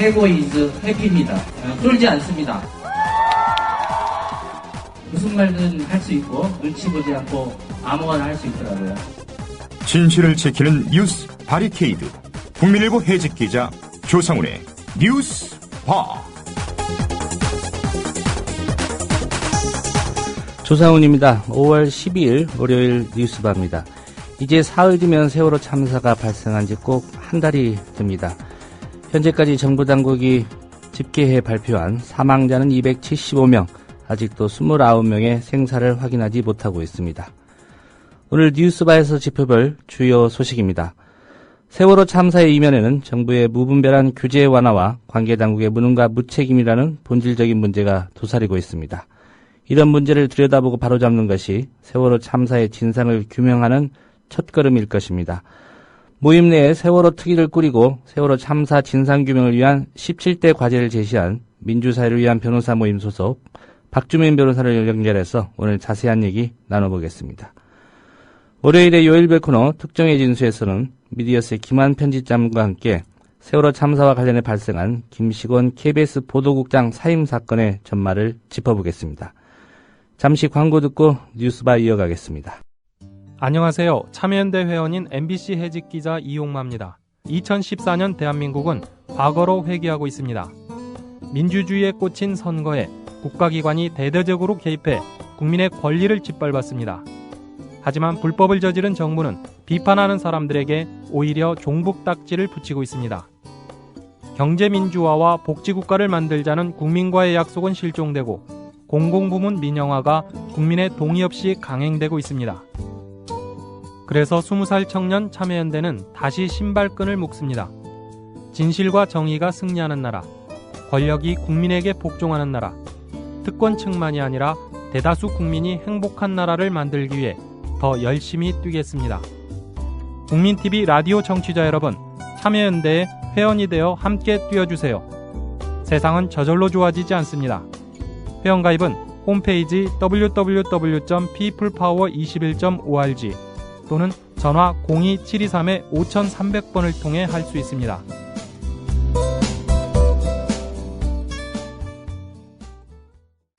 해고 is 해피입니다. 쫄지 않습니다. 무슨 말든 할 수 있고 눈치 보지 않고 아무거나 할 수 있더라고요. 진실을 지키는 뉴스 바리케이드. 국민일보 해직 기자 조상훈의 뉴스 바. 조상훈입니다. 5월 12일 월요일 뉴스바입니다. 이제 사흘 뒤면 세월호 참사가 발생한 지 꼭 한 달이 됩니다. 현재까지 정부 당국이 집계해 발표한 사망자는 275명, 아직도 29명의 생사를 확인하지 못하고 있습니다. 오늘 뉴스바에서 짚어볼 주요 소식입니다. 세월호 참사의 이면에는 정부의 무분별한 규제 완화와 관계당국의 무능과 무책임이라는 본질적인 문제가 도사리고 있습니다. 이런 문제를 들여다보고 바로잡는 것이 세월호 참사의 진상을 규명하는 첫걸음일 것입니다. 모임 내에 세월호 특위를 꾸리고 세월호 참사 진상규명을 위한 17대 과제를 제시한 민주사회를 위한 변호사 모임 소속 박주민 변호사를 연결해서 오늘 자세한 얘기 나눠보겠습니다. 월요일의 요일별 코너 특정의 진수에서는 미디어스의 김한 편집장과 함께 세월호 참사와 관련해 발생한 김식원 KBS 보도국장 사임 사건의 전말을 짚어보겠습니다. 잠시 광고 듣고 뉴스바 이어가겠습니다. 안녕하세요. 참여연대 회원인 MBC 해직 기자 이용마입니다. 2014년 대한민국은 과거로 회귀하고 있습니다. 민주주의에 꽂힌 선거에 국가기관이 대대적으로 개입해 국민의 권리를 짓밟았습니다. 하지만 불법을 저지른 정부는 비판하는 사람들에게 오히려 종북딱지를 붙이고 있습니다. 경제민주화와 복지국가를 만들자는 국민과의 약속은 실종되고 공공부문 민영화가 국민의 동의 없이 강행되고 있습니다. 그래서 20살 청년 참여연대는 다시 신발끈을 묶습니다. 진실과 정의가 승리하는 나라, 권력이 국민에게 복종하는 나라, 특권층만이 아니라 대다수 국민이 행복한 나라를 만들기 위해 더 열심히 뛰겠습니다. 국민TV 라디오 청취자 여러분, 참여연대에 회원이 되어 함께 뛰어주세요. 세상은 저절로 좋아지지 않습니다. 회원가입은 홈페이지 www.peoplepower21.org 또는 전화 02-723-5300번을 통해 할 수 있습니다.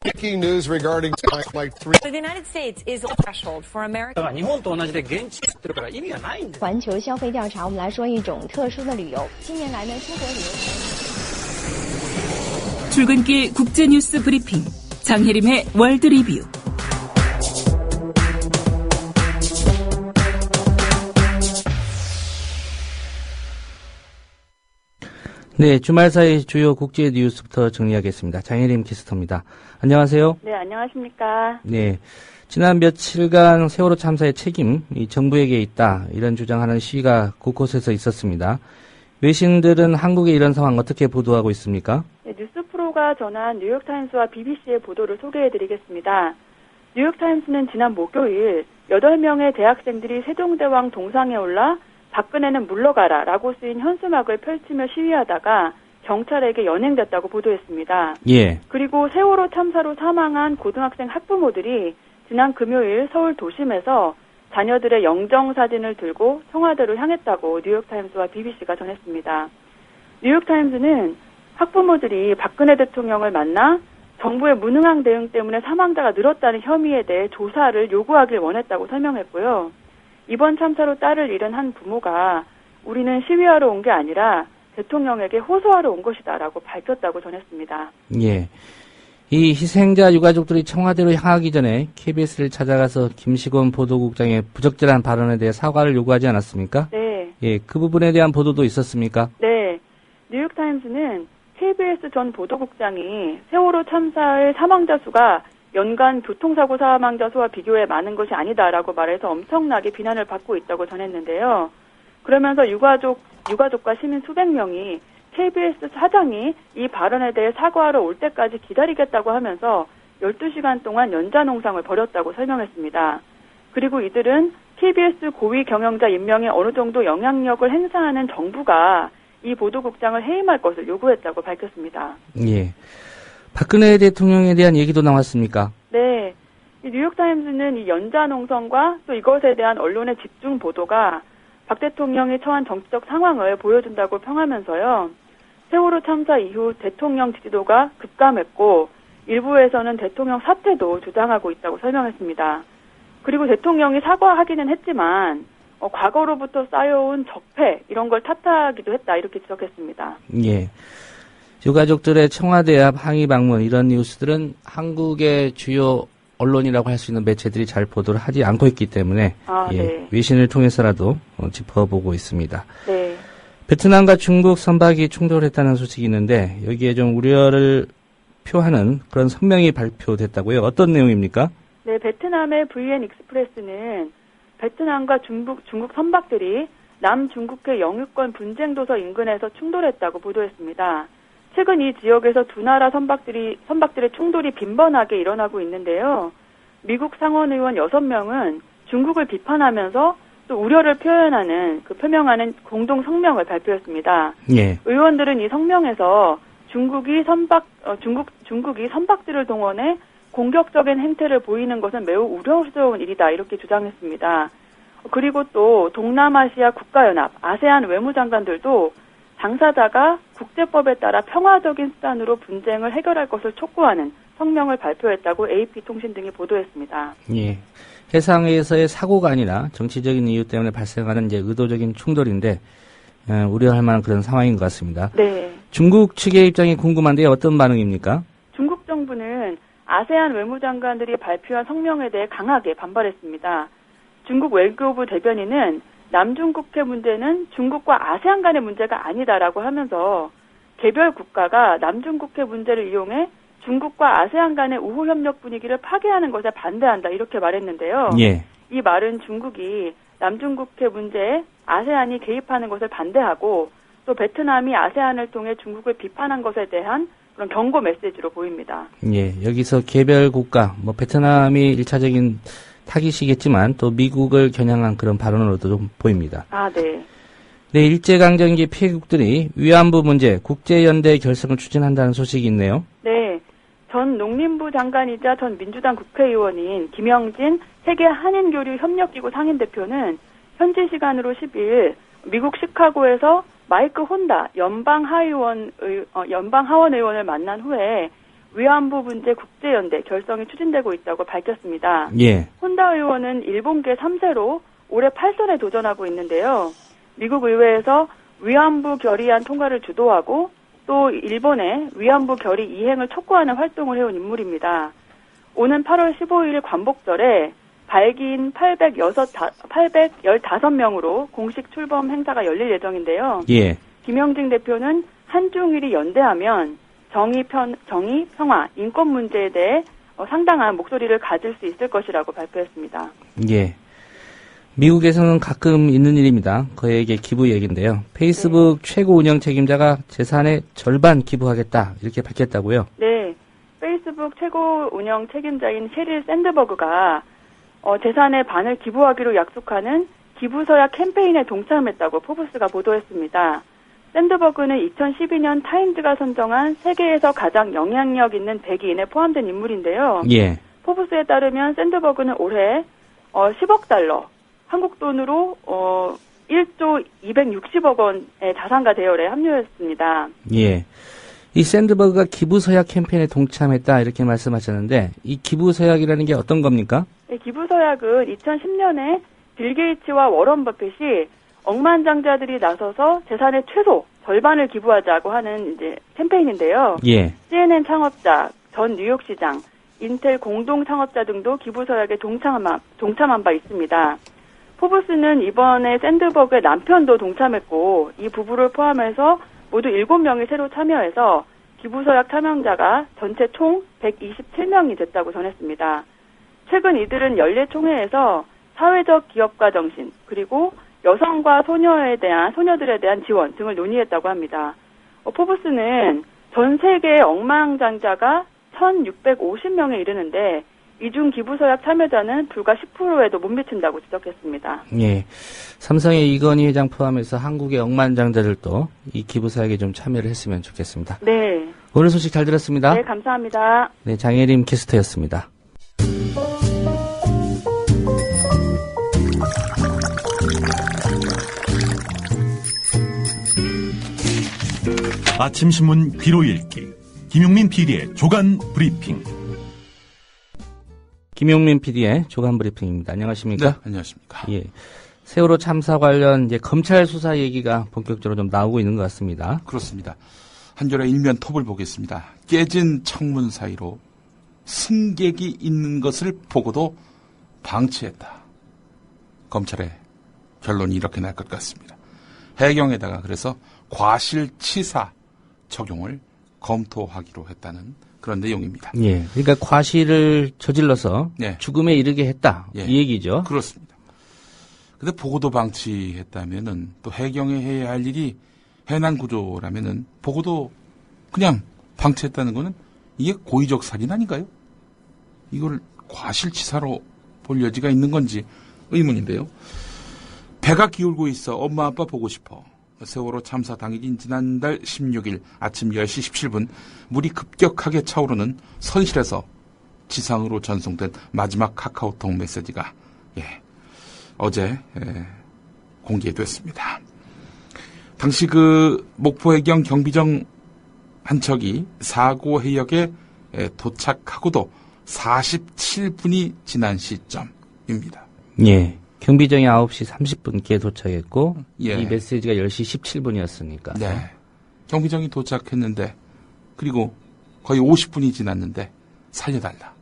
Breaking news regarding Flight 3. The United States is a threshold for America. 日本と同じで現地するから意味がないんです。环球消费调查，我们来说一种特殊的旅游。近年来呢，出国旅游。 출근길 국제뉴스 브리핑 장혜림의 월드 리뷰. 네, 주말 사이 주요 국제 뉴스부터 정리하겠습니다. 장혜림 캐스터입니다. 안녕하세요. 네, 안녕하십니까. 네, 지난 며칠간 세월호 참사의 책임 이 정부에게 있다 이런 주장하는 시위가 곳곳에서 있었습니다. 외신들은 한국의 이런 상황 어떻게 보도하고 있습니까? 네, 뉴스프로가 전한 뉴욕타임스와 BBC의 보도를 소개해드리겠습니다. 뉴욕타임스는 지난 목요일 8명의 대학생들이 세종대왕 동상에 올라 박근혜는 물러가라 라고 쓰인 현수막을 펼치며 시위하다가 경찰에게 연행됐다고 보도했습니다. 예. 그리고 세월호 참사로 사망한 고등학생 학부모들이 지난 금요일 서울 도심에서 자녀들의 영정사진을 들고 청와대로 향했다고 뉴욕타임스와 BBC가 전했습니다. 뉴욕타임스는 학부모들이 박근혜 대통령을 만나 정부의 무능한 대응 때문에 사망자가 늘었다는 혐의에 대해 조사를 요구하길 원했다고 설명했고요. 이번 참사로 딸을 잃은 한 부모가 우리는 시위하러 온 게 아니라 대통령에게 호소하러 온 것이다라고 밝혔다고 전했습니다. 예. 이 희생자 유가족들이 청와대로 향하기 전에 KBS를 찾아가서 김식원 보도국장의 부적절한 발언에 대해 사과를 요구하지 않았습니까? 네. 예, 그 부분에 대한 보도도 있었습니까? 네. 뉴욕타임스는 KBS 전 보도국장이 세월호 참사의 사망자 수가 연간 교통사고 사망자 수와 비교해 많은 것이 아니다라고 말해서 엄청나게 비난을 받고 있다고 전했는데요. 그러면서 유가족과 시민 수백 명이 KBS 사장이 이 발언에 대해 사과하러 올 때까지 기다리겠다고 하면서 12시간 동안 연좌농상을 벌였다고 설명했습니다. 그리고 이들은 KBS 고위 경영자 임명에 어느 정도 영향력을 행사하는 정부가 이 보도국장을 해임할 것을 요구했다고 밝혔습니다. 예. 박근혜 대통령에 대한 얘기도 나왔습니까? 네. 이 뉴욕타임스는 이 연좌농성과 또 이것에 대한 언론의 집중 보도가 박 대통령이 처한 정치적 상황을 보여준다고 평하면서요. 세월호 참사 이후 대통령 지지도가 급감했고 일부에서는 대통령 사퇴도 주장하고 있다고 설명했습니다. 그리고 대통령이 사과하기는 했지만 과거로부터 쌓여온 적폐 이런 걸 탓하기도 했다 이렇게 지적했습니다. 예. 유가족들의 청와대 앞 항의 방문 이런 뉴스들은 한국의 주요 언론이라고 할 수 있는 매체들이 잘 보도를 하지 않고 있기 때문에 네. 외신을 통해서라도 짚어보고 있습니다. 네. 베트남과 중국 선박이 충돌했다는 소식이 있는데 여기에 좀 우려를 표하는 그런 성명이 발표됐다고요. 어떤 내용입니까? 네, 베트남의 VN 익스프레스는 베트남과 중국 선박들이 남중국해 영유권 분쟁도서 인근에서 충돌했다고 보도했습니다. 최근 이 지역에서 두 나라 선박들의 충돌이 빈번하게 일어나고 있는데요. 미국 상원의원 6명은 중국을 비판하면서 또 우려를 표명하는 공동 성명을 발표했습니다. 예. 의원들은 이 성명에서 중국이 선박들을 동원해 공격적인 행태를 보이는 것은 매우 우려스러운 일이다 이렇게 주장했습니다. 그리고 또 동남아시아 국가연합, 아세안 외무장관들도 당사자가 국제법에 따라 평화적인 수단으로 분쟁을 해결할 것을 촉구하는 성명을 발표했다고 AP통신 등이 보도했습니다. 예. 해상에서의 사고가 아니라 정치적인 이유 때문에 발생하는 이제 의도적인 충돌인데 우려할 만한 그런 상황인 것 같습니다. 네. 중국 측의 입장이 궁금한데 어떤 반응입니까? 중국 정부는 아세안 외무장관들이 발표한 성명에 대해 강하게 반발했습니다. 중국 외교부 대변인은 남중국해 문제는 중국과 아세안 간의 문제가 아니다라고 하면서 개별 국가가 남중국해 문제를 이용해 중국과 아세안 간의 우호 협력 분위기를 파괴하는 것에 반대한다 이렇게 말했는데요. 예. 이 말은 중국이 남중국해 문제에 아세안이 개입하는 것을 반대하고 또 베트남이 아세안을 통해 중국을 비판한 것에 대한 그런 경고 메시지로 보입니다. 예, 여기서 개별 국가, 베트남이 1차적인 타깃이겠지만 또 미국을 겨냥한 그런 발언으로도 좀 보입니다. 네. 네, 일제강점기 피해국들이 위안부 문제 국제연대 결성을 추진한다는 소식이 있네요. 네. 전 농림부 장관이자 전 민주당 국회의원인 김영진 세계 한인교류 협력기구 상임대표는 현지 시간으로 10일 미국 시카고에서 마이크 혼다 연방하원 의원을 만난 후에 위안부 문제 국제연대 결성이 추진되고 있다고 밝혔습니다. 예. 혼다 의원은 일본계 3세로 올해 8선에 도전하고 있는데요. 미국 의회에서 위안부 결의안 통과를 주도하고 또 일본의 위안부 결의 이행을 촉구하는 활동을 해온 인물입니다. 오는 8월 15일 관복절에 발기인 815명으로 공식 출범 행사가 열릴 예정인데요. 예. 김영진 대표는 한중일이 연대하면 정의, 평화, 인권 문제에 대해 상당한 목소리를 가질 수 있을 것이라고 발표했습니다. 예. 미국에서는 가끔 있는 일입니다. 거액의 기부 얘기인데요. 페이스북 최고 운영 책임자가 재산의 절반 기부하겠다 이렇게 밝혔다고요? 네. 페이스북 최고 운영 책임자인 셰릴 샌드버그가 재산의 반을 기부하기로 약속하는 기부서약 캠페인에 동참했다고 포브스가 보도했습니다. 샌드버그는 2012년 타임즈가 선정한 세계에서 가장 영향력 있는 100인에 포함된 인물인데요. 예. 포브스에 따르면 샌드버그는 올해 10억 달러, 한국 돈으로 1조 260억 원의 자산가 대열에 합류했습니다. 예. 이 샌드버그가 기부서약 캠페인에 동참했다 이렇게 말씀하셨는데 이 기부서약이라는 게 어떤 겁니까? 네, 기부서약은 2010년에 빌 게이츠와 워런 버핏이 억만장자들이 나서서 재산의 최소 절반을 기부하자고 하는 이제 캠페인인데요. 예. CNN 창업자, 전 뉴욕시장, 인텔 공동 창업자 등도 기부서약에 동참한 바 있습니다. 포브스는 이번에 샌드버그의 남편도 동참했고 이 부부를 포함해서 모두 7명이 새로 참여해서 기부서약 참여자가 전체 총 127명이 됐다고 전했습니다. 최근 이들은 연례총회에서 사회적 기업가 정신 그리고 여성과 소녀들에 대한 지원 등을 논의했다고 합니다. 포브스는 전 세계의 억만장자가 1,650명에 이르는데 이중 기부서약 참여자는 불과 10%에도 못 미친다고 지적했습니다. 예, 삼성의 이건희 회장 포함해서 한국의 억만장자들도 이 기부서약에 좀 참여를 했으면 좋겠습니다. 네. 오늘 소식 잘 들었습니다. 네, 감사합니다. 네, 장혜림 캐스터였습니다. 아침 신문 귀로 읽기 김용민 PD의 조간 브리핑. 김용민 PD의 조간 브리핑입니다. 안녕하십니까? 네, 안녕하십니까? 예. 세월호 참사 관련 이제 검찰 수사 얘기가 본격적으로 좀 나오고 있는 것 같습니다. 그렇습니다. 한겨레 일면 톱을 보겠습니다. 깨진 창문 사이로 승객이 있는 것을 보고도 방치했다. 검찰의 결론이 이렇게 날 것 같습니다. 해경에다가 그래서 과실치사 적용을 검토하기로 했다는 그런 내용입니다. 예. 그러니까 과실을 저질러서 예. 죽음에 이르게 했다. 예. 이 얘기죠. 그렇습니다. 근데 보고도 방치했다면은 또 해경에 해야 할 일이 해난 구조라면은 보고도 그냥 방치했다는 거는 이게 고의적 살인 아닌가요? 이걸 과실치사로 볼 여지가 있는 건지 의문인데요. 배가 기울고 있어 엄마 아빠 보고 싶어. 세월호 참사 당일인 지난달 16일 아침 10시 17분 물이 급격하게 차오르는 선실에서 지상으로 전송된 마지막 카카오톡 메시지가 어제 공개됐습니다. 당시 그 목포해경 경비정 한 척이 사고 해역에 도착하고도 47분이 지난 시점입니다. 예. 경비정이 9시 30분께 도착했고 예. 이 메시지가 10시 17분이었으니까. 네. 경비정이 도착했는데 그리고 거의 50분이 지났는데 살려달라.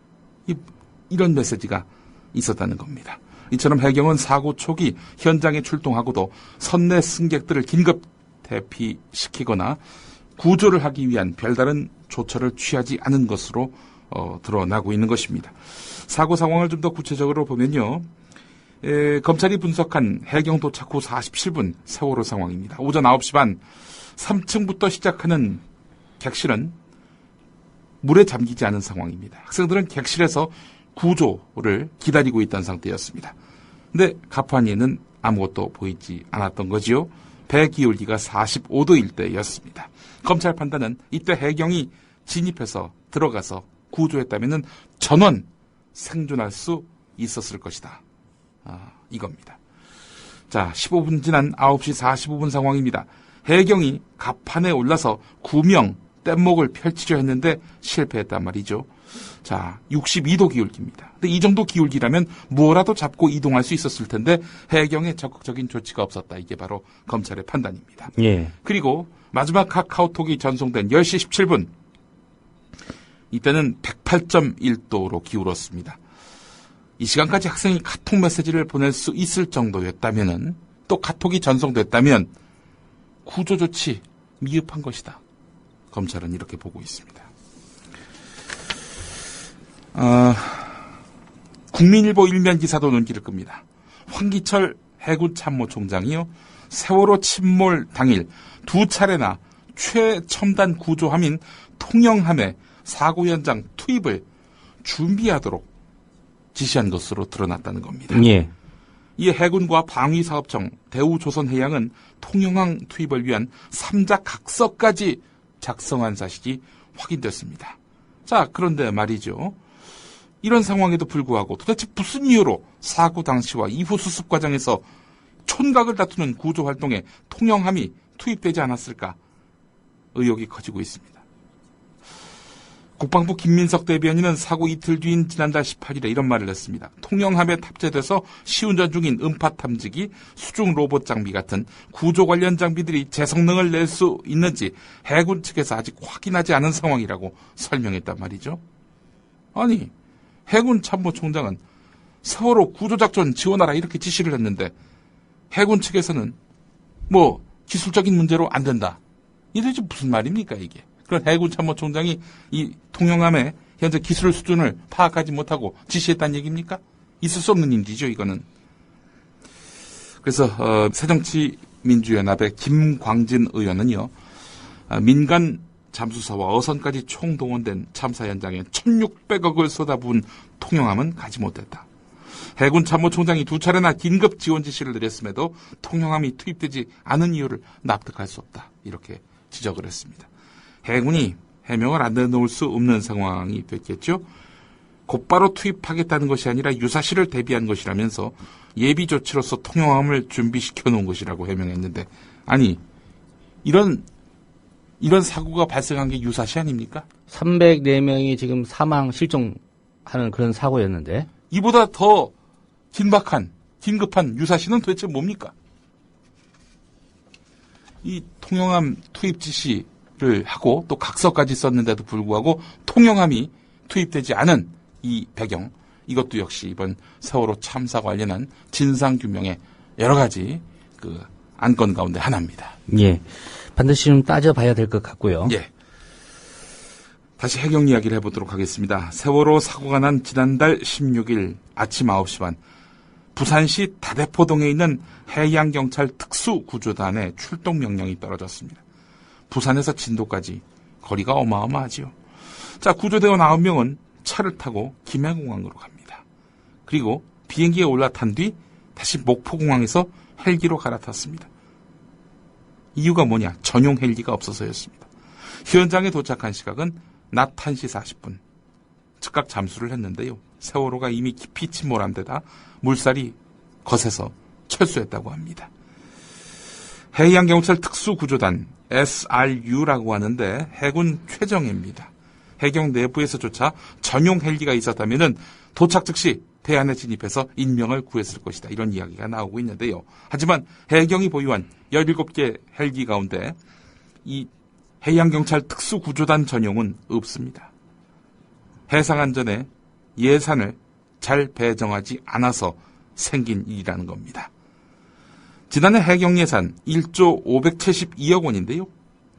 이런 메시지가 있었다는 겁니다. 이처럼 해경은 사고 초기 현장에 출동하고도 선내 승객들을 긴급 대피시키거나 구조를 하기 위한 별다른 조처를 취하지 않은 것으로 드러나고 있는 것입니다. 사고 상황을 좀 더 구체적으로 보면요. 검찰이 분석한 해경 도착 후 47분 세월호 상황입니다. 오전 9시 반 3층부터 시작하는 객실은 물에 잠기지 않은 상황입니다. 학생들은 객실에서 구조를 기다리고 있던 상태였습니다. 근데 가판위에는 아무것도 보이지 않았던 거지요. 배 기울기가 45도일 때였습니다. 검찰 판단은 이때 해경이 진입해서 들어가서 구조했다면 전원 생존할 수 있었을 것이다. 이겁니다. 자, 15분 지난 9시 45분 상황입니다. 해경이 갑판에 올라서 구명 뗏목을 펼치려 했는데 실패했단 말이죠. 자, 62도 기울기입니다. 근데 이 정도 기울기라면 뭐라도 잡고 이동할 수 있었을 텐데 해경의 적극적인 조치가 없었다. 이게 바로 검찰의 판단입니다. 예. 그리고 마지막 카카오톡이 전송된 10시 17분 이때는 108.1도로 기울었습니다. 이 시간까지 학생이 카톡 메시지를 보낼 수 있을 정도였다면은 또 카톡이 전송됐다면 구조 조치 미흡한 것이다. 검찰은 이렇게 보고 있습니다. 국민일보 일면 기사도 눈길을 끕니다. 황기철 해군 참모총장이요. 세월호 침몰 당일 2차례나 최첨단 구조함인 통영함의 사고 현장 투입을 준비하도록 지시한 것으로 드러났다는 겁니다. 예. 이에 해군과 방위사업청, 대우조선해양은 통영항 투입을 위한 3자 각서까지 작성한 사실이 확인됐습니다. 자, 그런데 말이죠. 이런 상황에도 불구하고 도대체 무슨 이유로 사고 당시와 이후 수습 과정에서 촌각을 다투는 구조활동에 통영함이 투입되지 않았을까 의혹이 커지고 있습니다. 국방부 김민석 대변인은 사고 이틀 뒤인 지난달 18일에 이런 말을 했습니다. 통영함에 탑재돼서 시운전 중인 음파 탐지기, 수중 로봇 장비 같은 구조 관련 장비들이 제 성능을 낼 수 있는지 해군 측에서 아직 확인하지 않은 상황이라고 설명했단 말이죠. 아니, 해군 참모총장은 세월호 구조작전 지원하라 이렇게 지시를 했는데 해군 측에서는 뭐 기술적인 문제로 안 된다. 이게 도대체 무슨 말입니까 이게. 그런 해군 참모총장이 이 통영함의 현재 기술 수준을 파악하지 못하고 지시했다는 얘기입니까? 있을 수 없는 일이죠, 이거는. 그래서 새정치민주연합의 김광진 의원은요. 민간 잠수사와 어선까지 총동원된 참사 현장에 1,600억을 쏟아부은 통영함은 가지 못했다. 해군 참모총장이 2차례나 긴급 지원 지시를 내렸음에도 통영함이 투입되지 않은 이유를 납득할 수 없다. 이렇게 지적을 했습니다. 해군이 해명을 안 내놓을 수 없는 상황이 됐겠죠. 곧바로 투입하겠다는 것이 아니라 유사시를 대비한 것이라면서 예비 조치로서 통영함을 준비시켜 놓은 것이라고 해명했는데, 아니 이런 이런 사고가 발생한 게 유사시 아닙니까? 304명이 지금 사망, 실종하는 그런 사고였는데. 이보다 더 긴급한 유사시는 도대체 뭡니까? 이 통영함 투입 지시를 하고 또 각서까지 썼는데도 불구하고 통영함이 투입되지 않은 이 배경, 이것도 역시 이번 세월호 참사 관련한 진상규명의 여러 가지 그 안건 가운데 하나입니다. 예. 반드시 좀 따져봐야 될 것 같고요. 예. 다시 해경 이야기를 해보도록 하겠습니다. 세월호 사고가 난 지난달 16일 아침 9시 반 부산시 다대포동에 있는 해양경찰 특수구조단의 출동 명령이 떨어졌습니다. 부산에서 진도까지 거리가 어마어마하지요. 자, 구조대원 9명은 차를 타고 김해공항으로 갑니다. 그리고 비행기에 올라탄 뒤 다시 목포공항에서 헬기로 갈아탔습니다. 이유가 뭐냐? 전용 헬기가 없어서였습니다. 현장에 도착한 시각은 낮 1시 40분. 즉각 잠수를 했는데요. 세월호가 이미 깊이 침몰한 데다 물살이 거세서 철수했다고 합니다. 해양경찰 특수구조단 SRU라고 하는데 해군 최정예입니다. 해경 내부에서조차 전용 헬기가 있었다면 도착 즉시 대안에 진입해서 인명을 구했을 것이다. 이런 이야기가 나오고 있는데요. 하지만 해경이 보유한 17개 헬기 가운데 이 해양경찰 특수구조단 전용은 없습니다. 해상안전에 예산을 잘 배정하지 않아서 생긴 일이라는 겁니다. 지난해 해경 예산 1조 572억 원인데요.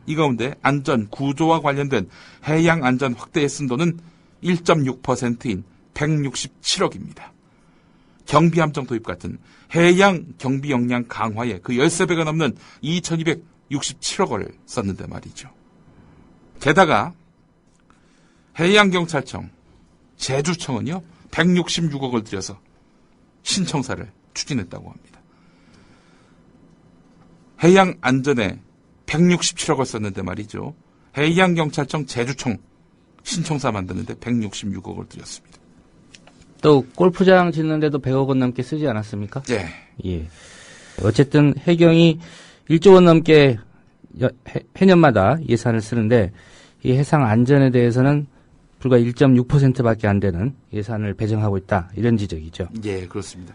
이 가운데 안전, 구조와 관련된 해양 안전 확대에 쓴 돈은 1.6%인 167억입니다. 경비함정 도입 같은 해양 경비 역량 강화에 그 13배가 넘는 2,267억 원을 썼는데 말이죠. 게다가 해양경찰청, 제주청은요 166억을 들여서 신청사를 추진했다고 합니다. 해양 안전에 167억을 썼는데 말이죠. 해양경찰청, 제주청 신청사 만드는데 166억을 들였습니다. 또 골프장 짓는데도 100억 원 넘게 쓰지 않았습니까? 네. 예. 어쨌든 해경이 1조 원 넘게 해년마다 예산을 쓰는데 이 해상 안전에 대해서는 불과 1.6%밖에 안 되는 예산을 배정하고 있다. 이런 지적이죠. 예, 그렇습니다.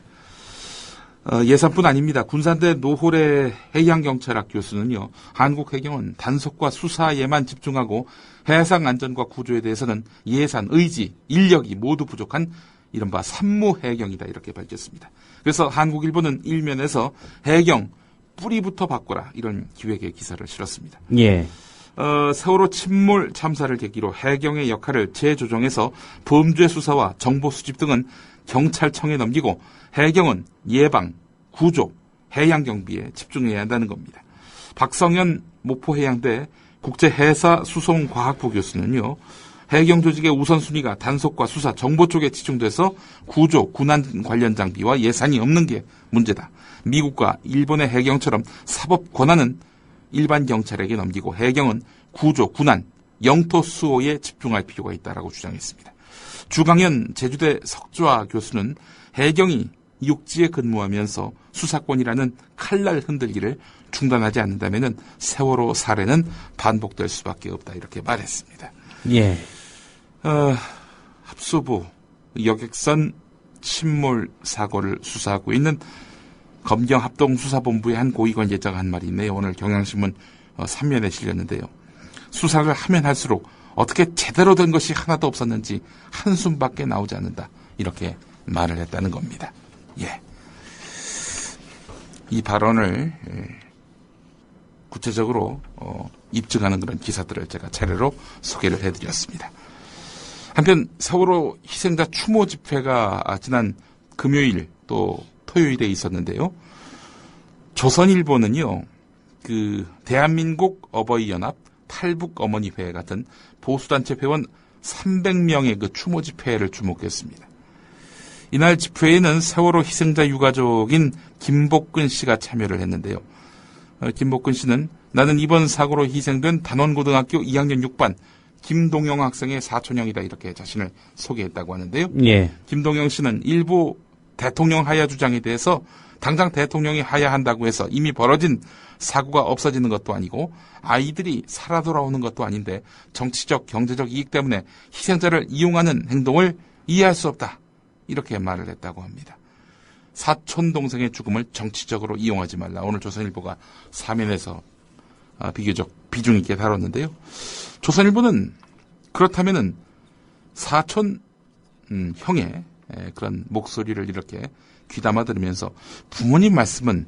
예산뿐 아닙니다. 군산대 노홀의 해양경찰학 교수는요. 한국해경은 단속과 수사에만 집중하고 해상안전과 구조에 대해서는 예산, 의지, 인력이 모두 부족한 이른바 산무해경이다 이렇게 밝혔습니다. 그래서 한국일보는 일면에서 해경 뿌리부터 바꿔라 이런 기획의 기사를 실었습니다. 예. 세월호 침몰 참사를 계기로 해경의 역할을 재조정해서 범죄 수사와 정보 수집 등은 경찰청에 넘기고 해경은 예방, 구조, 해양경비에 집중해야 한다는 겁니다. 박성현 목포해양대 국제해사수송과학부 교수는요. 해경 조직의 우선순위가 단속과 수사, 정보 쪽에 집중돼서 구조, 군안 관련 장비와 예산이 없는 게 문제다. 미국과 일본의 해경처럼 사법 권한은 일반 경찰에게 넘기고 해경은 구조, 군안, 영토 수호에 집중할 필요가 있다라고 주장했습니다. 주강현 제주대 석좌 교수는 해경이 육지에 근무하면서 수사권이라는 칼날 흔들기를 중단하지 않는다면 세월호 사례는 반복될 수밖에 없다 이렇게 말했습니다. 예. 합수부 여객선 침몰 사고를 수사하고 있는 검경합동수사본부의 한 고위관계자가 한 말이 있네요. 오늘 경향신문 3면에 실렸는데요. 수사를 하면 할수록 어떻게 제대로 된 것이 하나도 없었는지 한숨밖에 나오지 않는다. 이렇게 말을 했다는 겁니다. 예. 이 발언을 구체적으로 입증하는 그런 기사들을 제가 차례로 소개를 해드렸습니다. 한편 세월호 희생자 추모 집회가 지난 금요일 또 토요일에 있었는데요. 조선일보는요. 그 대한민국 어버이연합 탈북어머니회 같은 보수단체 회원 300명의 그 추모 집회를 주목했습니다. 이날 집회에는 세월호 희생자 유가족인 김복근 씨가 참여를 했는데요. 김복근 씨는 나는 이번 사고로 희생된 단원고등학교 2학년 6반 김동영 학생의 사촌형이다 이렇게 자신을 소개했다고 하는데요. 예. 김동영 씨는 일부 대통령 하야 주장에 대해서 당장 대통령이 하야한다고 해서 이미 벌어진 사고가 없어지는 것도 아니고 아이들이 살아 돌아오는 것도 아닌데 정치적, 경제적 이익 때문에 희생자를 이용하는 행동을 이해할 수 없다. 이렇게 말을 했다고 합니다. 사촌 동생의 죽음을 정치적으로 이용하지 말라. 오늘 조선일보가 사면에서 비교적 비중 있게 다뤘는데요. 조선일보는 그렇다면은 사촌 형의 그런 목소리를 이렇게 귀담아 들으면서 부모님 말씀은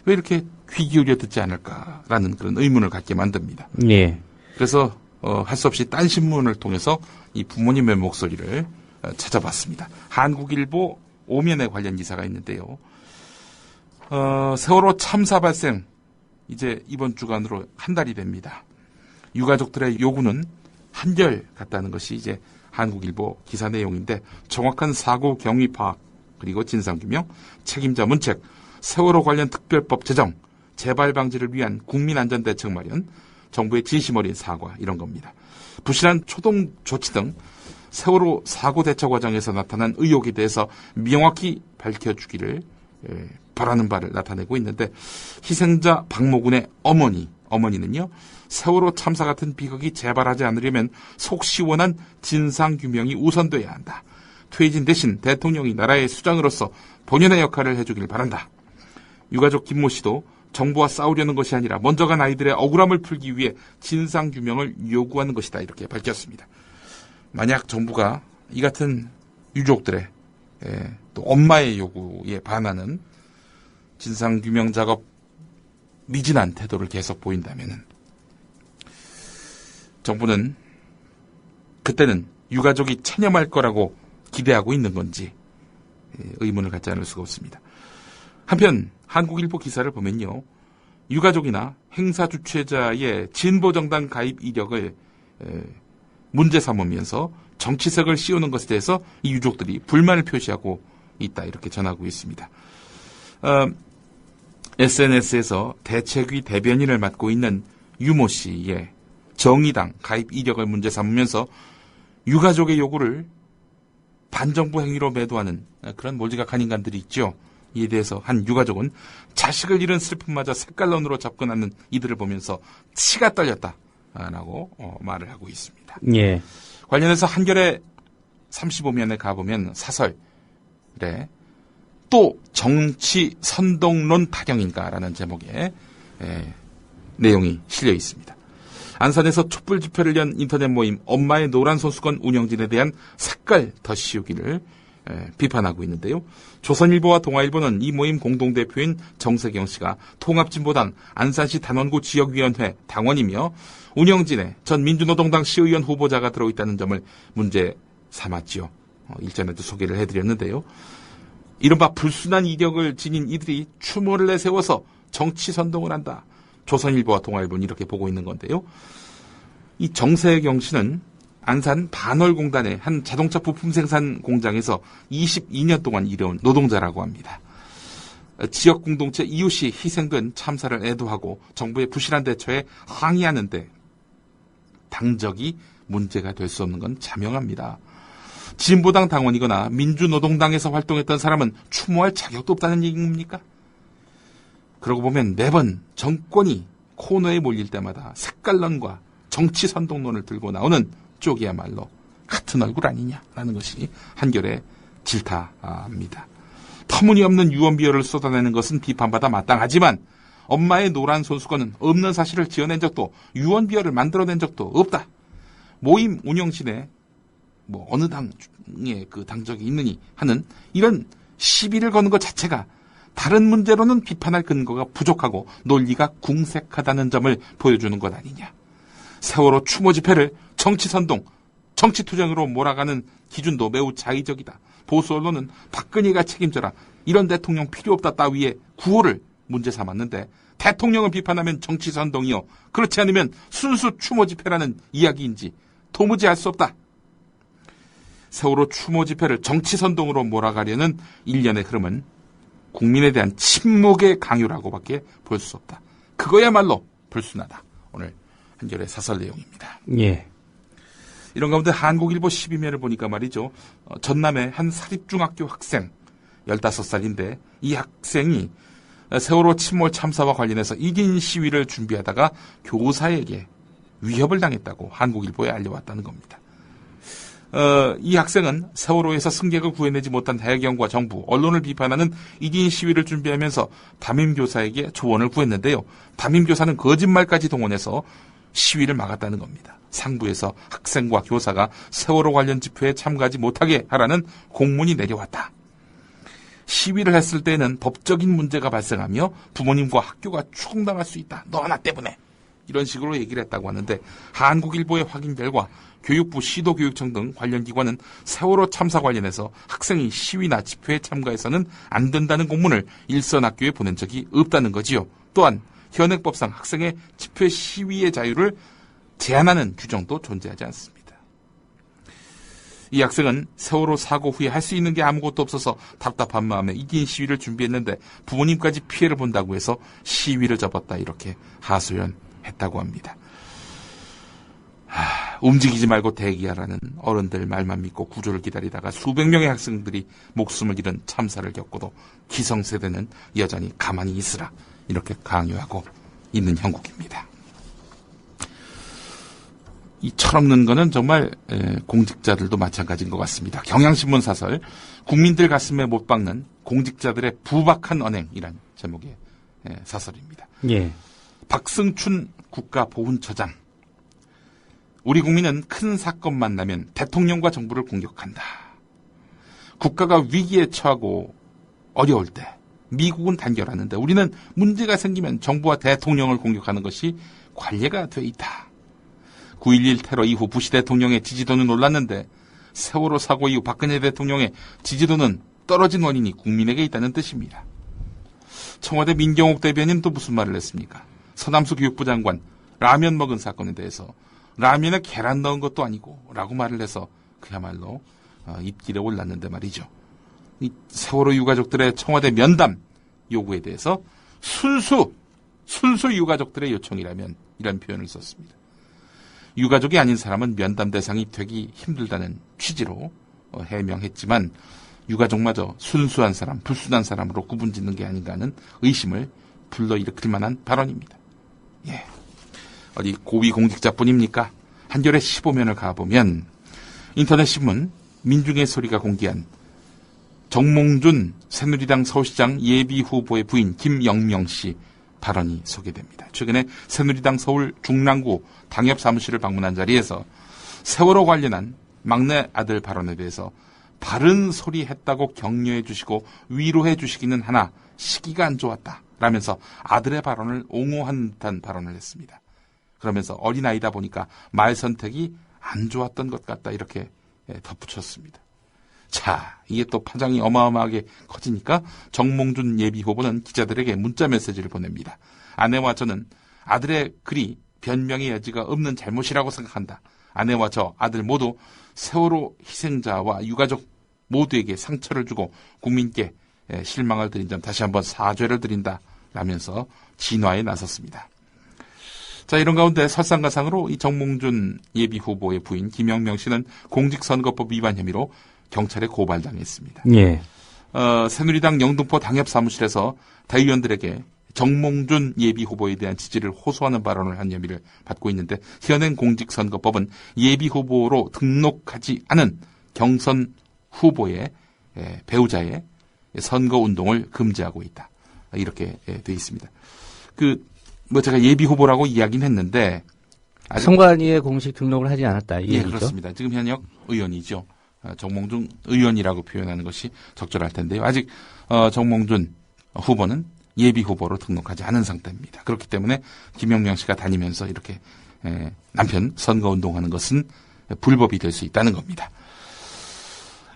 왜 이렇게 귀 기울여 듣지 않을까라는 그런 의문을 갖게 만듭니다. 예. 그래서 할 수 없이 딴 신문을 통해서 이 부모님의 목소리를 찾아봤습니다. 한국일보 오면에 관련 기사가 있는데요. 세월호 참사 발생 이제 이번 주간으로 한 달이 됩니다. 유가족들의 요구는 한결 같다는 것이 이제 한국일보 기사 내용인데 정확한 사고 경위 파악 그리고 진상규명, 책임자 문책, 세월호 관련 특별법 제정, 재발 방지를 위한 국민안전대책 마련, 정부의 진심 어린 사과 이런 겁니다. 부실한 초동 조치 등 세월호 사고 대처 과정에서 나타난 의혹에 대해서 명확히 밝혀주기를 바라는 바를 나타내고 있는데 희생자 박모군의 어머니는요. 세월호 참사 같은 비극이 재발하지 않으려면 속 시원한 진상규명이 우선돼야 한다. 퇴진 대신 대통령이 나라의 수장으로서 본연의 역할을 해주길 바란다. 유가족 김모 씨도 정부와 싸우려는 것이 아니라 먼저 간 아이들의 억울함을 풀기 위해 진상규명을 요구하는 것이다. 이렇게 밝혔습니다. 만약 정부가 이 같은 유족들의 또 엄마의 요구에 반하는 진상규명 작업 미진한 태도를 계속 보인다면 정부는 그때는 유가족이 체념할 거라고 기대하고 있는 건지 의문을 갖지 않을 수가 없습니다. 한편 한국일보 기사를 보면요. 유가족이나 행사 주최자의 진보정당 가입 이력을 문제 삼으면서 정치색을 씌우는 것에 대해서 이 유족들이 불만을 표시하고 있다 이렇게 전하고 있습니다. SNS에서 대책위 대변인을 맡고 있는 유모 씨의 정의당 가입 이력을 문제 삼으면서 유가족의 요구를 반정부 행위로 매도하는 그런 몰지각한 인간들이 있죠. 이에 대해서 한 유가족은 자식을 잃은 슬픔마저 색깔론으로 접근하는 이들을 보면서 치가 떨렸다라고 말을 하고 있습니다. 예. 관련해서 한겨레 35면에 가보면 사설에 또 정치 선동론 타령인가라는 제목의 내용이 실려 있습니다. 안산에서 촛불 집회를 연 인터넷 모임 엄마의 노란 손수건 운영진에 대한 색깔 덧씌우기를 비판하고 있는데요. 조선일보와 동아일보는 이 모임 공동대표인 정세경 씨가 통합진보당 안산시 단원구 지역위원회 당원이며 운영진에 전 민주노동당 시의원 후보자가 들어있다는 점을 문제 삼았지요. 일전에도 소개를 해드렸는데요. 이른바 불순한 이력을 지닌 이들이 추모를 내세워서 정치 선동을 한다. 조선일보와 동아일보는 이렇게 보고 있는 건데요. 이 정세경 씨는 안산 반월공단의 한 자동차 부품 생산 공장에서 22년 동안 일해온 노동자라고 합니다. 지역 공동체 이웃이 희생된 참사를 애도하고 정부의 부실한 대처에 항의하는데 당적이 문제가 될 수 없는 건 자명합니다. 진보당 당원이거나 민주노동당에서 활동했던 사람은 추모할 자격도 없다는 얘기입니까? 그러고 보면 매번 정권이 코너에 몰릴 때마다 색깔론과 정치 선동론을 들고 나오는 쪽이야말로 같은 얼굴 아니냐라는 것이 한결의 질타입니다. 터무니없는 유언비어를 쏟아내는 것은 비판받아 마땅하지만 엄마의 노란 손수건은 없는 사실을 지어낸 적도 유언비어를 만들어낸 적도 없다. 모임 운영진에 어느 당에 그 당적이 있느니 하는 이런 시비를 거는 것 자체가 다른 문제로는 비판할 근거가 부족하고 논리가 궁색하다는 점을 보여주는 것 아니냐. 세월호 추모 집회를 정치선동, 정치투쟁으로 몰아가는 기준도 매우 자의적이다. 보수 언론은 박근혜가 책임져라. 이런 대통령 필요 없다 따위의 구호를 문제 삼았는데 대통령을 비판하면 정치선동이요. 그렇지 않으면 순수 추모 집회라는 이야기인지 도무지 알 수 없다. 세월호 추모 집회를 정치선동으로 몰아가려는 일련의 흐름은 국민에 대한 침묵의 강요라고밖에 볼 수 없다. 그거야말로 불순하다. 오늘 한겨레 사설 내용입니다. 예. 이런 가운데 한국일보 12면을 보니까 말이죠. 전남의 한 사립중학교 학생 15살인데 이 학생이 세월호 침몰 참사와 관련해서 1인 시위를 준비하다가 교사에게 위협을 당했다고 한국일보에 알려왔다는 겁니다. 이 학생은 세월호에서 승객을 구해내지 못한 해경과 정부, 언론을 비판하는 1인 시위를 준비하면서 담임교사에게 조언을 구했는데요. 담임교사는 거짓말까지 동원해서 시위를 막았다는 겁니다. 상부에서 학생과 교사가 세월호 관련 집회에 참가하지 못하게 하라는 공문이 내려왔다. 시위를 했을 때는 법적인 문제가 발생하며 부모님과 학교가 추궁당할 수 있다. 너 하나 때문에. 이런 식으로 얘기를 했다고 하는데 한국일보의 확인 결과 교육부, 시도교육청 등 관련 기관은 세월호 참사 관련해서 학생이 시위나 집회에 참가해서는 안 된다는 공문을 일선 학교에 보낸 적이 없다는 거지요. 또한 현행법상 학생의 집회 시위의 자유를 제한하는 규정도 존재하지 않습니다. 이 학생은 세월호 사고 후에 할 수 있는 게 아무것도 없어서 답답한 마음에 1인 시위를 준비했는데 부모님까지 피해를 본다고 해서 시위를 접었다, 이렇게 하소연했다고 합니다. 움직이지 말고 대기하라는 어른들 말만 믿고 구조를 기다리다가 수백 명의 학생들이 목숨을 잃은 참사를 겪고도 기성세대는 여전히 가만히 있으라, 이렇게 강요하고 있는 형국입니다. 이 철없는 거는 정말 공직자들도 마찬가지인 것 같습니다. 경향신문 사설 국민들 가슴에 못 박는 공직자들의 부박한 언행이란 제목의 사설입니다. 예. 박승춘 국가보훈처장. 우리 국민은 큰 사건만 나면 대통령과 정부를 공격한다. 국가가 위기에 처하고 어려울 때 미국은 단결하는데 우리는 문제가 생기면 정부와 대통령을 공격하는 것이 관례가 돼 있다. 9.11 테러 이후 부시 대통령의 지지도는 올랐는데 세월호 사고 이후 박근혜 대통령의 지지도는 떨어진 원인이 국민에게 있다는 뜻입니다. 청와대 민경욱 대변인 또 무슨 말을 했습니까? 서남수 교육부 장관 라면 먹은 사건에 대해서 라면에 계란 넣은 것도 아니고 라고 말을 해서 그야말로 입길에 올랐는데 말이죠. 이 세월호 유가족들의 청와대 면담 요구에 대해서 순수 유가족들의 요청이라면 이런 표현을 썼습니다. 유가족이 아닌 사람은 면담 대상이 되기 힘들다는 취지로 해명했지만 유가족마저 순수한 사람, 불순한 사람으로 구분짓는 게 아닌가 하는 의심을 불러일으킬 만한 발언입니다. 예. 어디 고위 공직자뿐입니까? 한겨레 15면을 가보면 인터넷 신문 민중의 소리가 공개한 정몽준 새누리당 서울시장 예비후보의 부인 김영명 씨 발언이 소개됩니다. 최근에 새누리당 서울 중랑구 당협 사무실을 방문한 자리에서 세월호 관련한 막내 아들 발언에 대해서 바른 소리 했다고 격려해 주시고 위로해 주시기는 하나 시기가 안 좋았다 라면서 아들의 발언을 옹호한 듯한 발언을 했습니다. 그러면서 어린아이다 보니까 말 선택이 안 좋았던 것 같다, 이렇게 덧붙였습니다. 자, 이게 또 파장이 어마어마하게 커지니까 정몽준 예비후보는 기자들에게 문자 메시지를 보냅니다. 아내와 저는 아들의 글이 변명의 여지가 없는 잘못이라고 생각한다. 아내와 저 아들 모두 세월호 희생자와 유가족 모두에게 상처를 주고 국민께 실망을 드린 점 다시 한번 사죄를 드린다 라면서 진화에 나섰습니다. 자, 이런 가운데 설상가상으로 이 정몽준 예비후보의 부인 김영명 씨는 공직선거법 위반 혐의로 경찰에 고발당했습니다. 예. 새누리당 영등포 당협 사무실에서 대의원들에게 정몽준 예비후보에 대한 지지를 호소하는 발언을 한 혐의를 받고 있는데 현행 공직선거법은 예비후보로 등록하지 않은 경선 후보의 배우자의 선거운동을 금지하고 있다. 이렇게 돼 있습니다. 제가 예비후보라고 이야기는 했는데 선관위에 공식 등록을 하지 않았다, 이 얘기죠? 그렇습니다. 지금 현역 의원이죠. 정몽준 의원이라고 표현하는 것이 적절할 텐데요. 아직 정몽준 후보는 예비 후보로 등록하지 않은 상태입니다. 그렇기 때문에 김영명 씨가 다니면서 이렇게 남편 선거운동하는 것은 불법이 될 수 있다는 겁니다.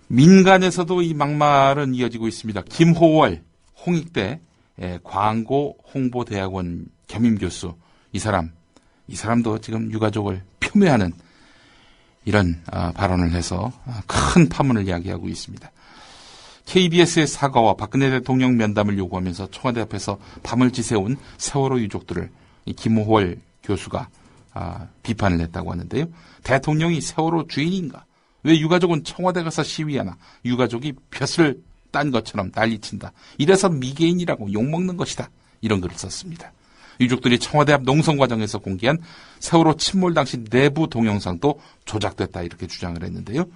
민간에서도 이 막말은 이어지고 있습니다. 김호월 홍익대 광고 홍보대학원 겸임교수, 이 사람도 지금 유가족을 폄훼하는 이런 발언을 해서 큰 파문을 야기하고 있습니다. KBS의 사과와 박근혜 대통령 면담을 요구하면서 청와대 앞에서 밤을 지새운 세월호 유족들을 김호월 교수가 비판을 했다고 하는데요. 대통령이 세월호 주인인가? 왜 유가족은 청와대 가서 시위하나? 유가족이 볕을 딴 것처럼 난리친다. 이래서 미개인이라고 욕먹는 것이다. 이런 글을 썼습니다. 유족들이 청와대 앞 농성 과정에서 공개한 세월호 침몰 당시 내부 동영상도 조작됐다 이렇게 주장을 했는데요.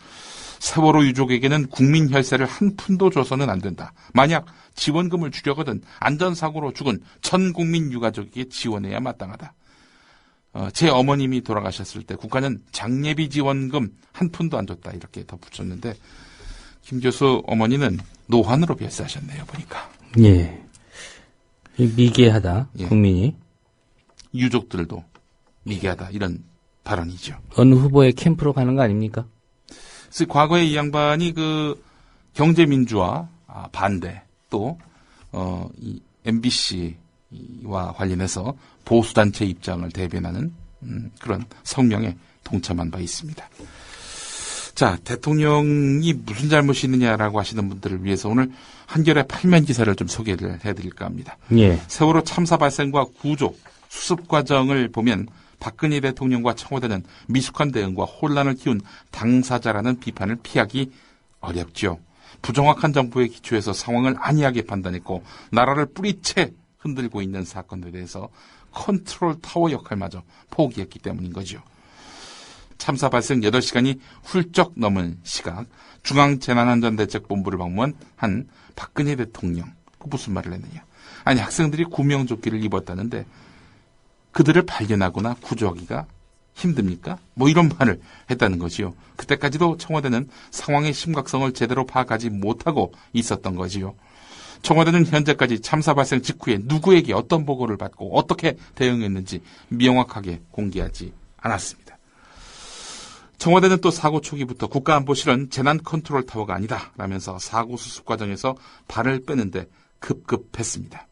세월호 유족에게는 국민 혈세를 한 푼도 줘서는 안 된다. 만약 지원금을 주려거든 안전사고로 죽은 전 국민 유가족에게 지원해야 마땅하다. 제 어머님이 돌아가셨을 때 국가는 장례비 지원금 한 푼도 안 줬다 이렇게 덧붙였는데 김 교수 어머니는 노환으로 별세하셨네요. 보니까. 예. 미개하다. 예. 국민이. 유족들도 미개하다 이런 발언이죠. 어느 후보의 캠프로 가는 거 아닙니까? 그래서 과거에 이 양반이 그 경제민주화 반대 또 이 MBC와 관련해서 보수단체 입장을 대변하는 그런 성명에 동참한 바 있습니다. 자, 대통령이 무슨 잘못이 있느냐라고 하시는 분들을 위해서 오늘 한겨레 8면 기사를 좀 소개를 해드릴까 합니다. 예. 세월호 참사 발생과 구조, 수습 과정을 보면 박근혜 대통령과 청와대는 미숙한 대응과 혼란을 키운 당사자라는 비판을 피하기 어렵죠. 부정확한 정보에 기초해서 상황을 안이하게 판단했고 나라를 뿌리채 흔들고 있는 사건에 대해서 컨트롤 타워 역할마저 포기했기 때문인 거죠. 참사 발생 8시간이 훌쩍 넘은 시각 중앙재난안전대책본부를 방문한 박근혜 대통령. 그 무슨 말을 했느냐. 아니 학생들이 구명조끼를 입었다는데 그들을 발견하거나 구조하기가 힘듭니까? 뭐 이런 말을 했다는 거지요. 그때까지도 청와대는 상황의 심각성을 제대로 파악하지 못하고 있었던 거지요. 청와대는 현재까지 참사 발생 직후에 누구에게 어떤 보고를 받고 어떻게 대응했는지 명확하게 공개하지 않았습니다. 청와대는 또 사고 초기부터 국가안보실은 재난 컨트롤 타워가 아니다 라면서 사고 수습 과정에서 발을 빼는데 급급했습니다.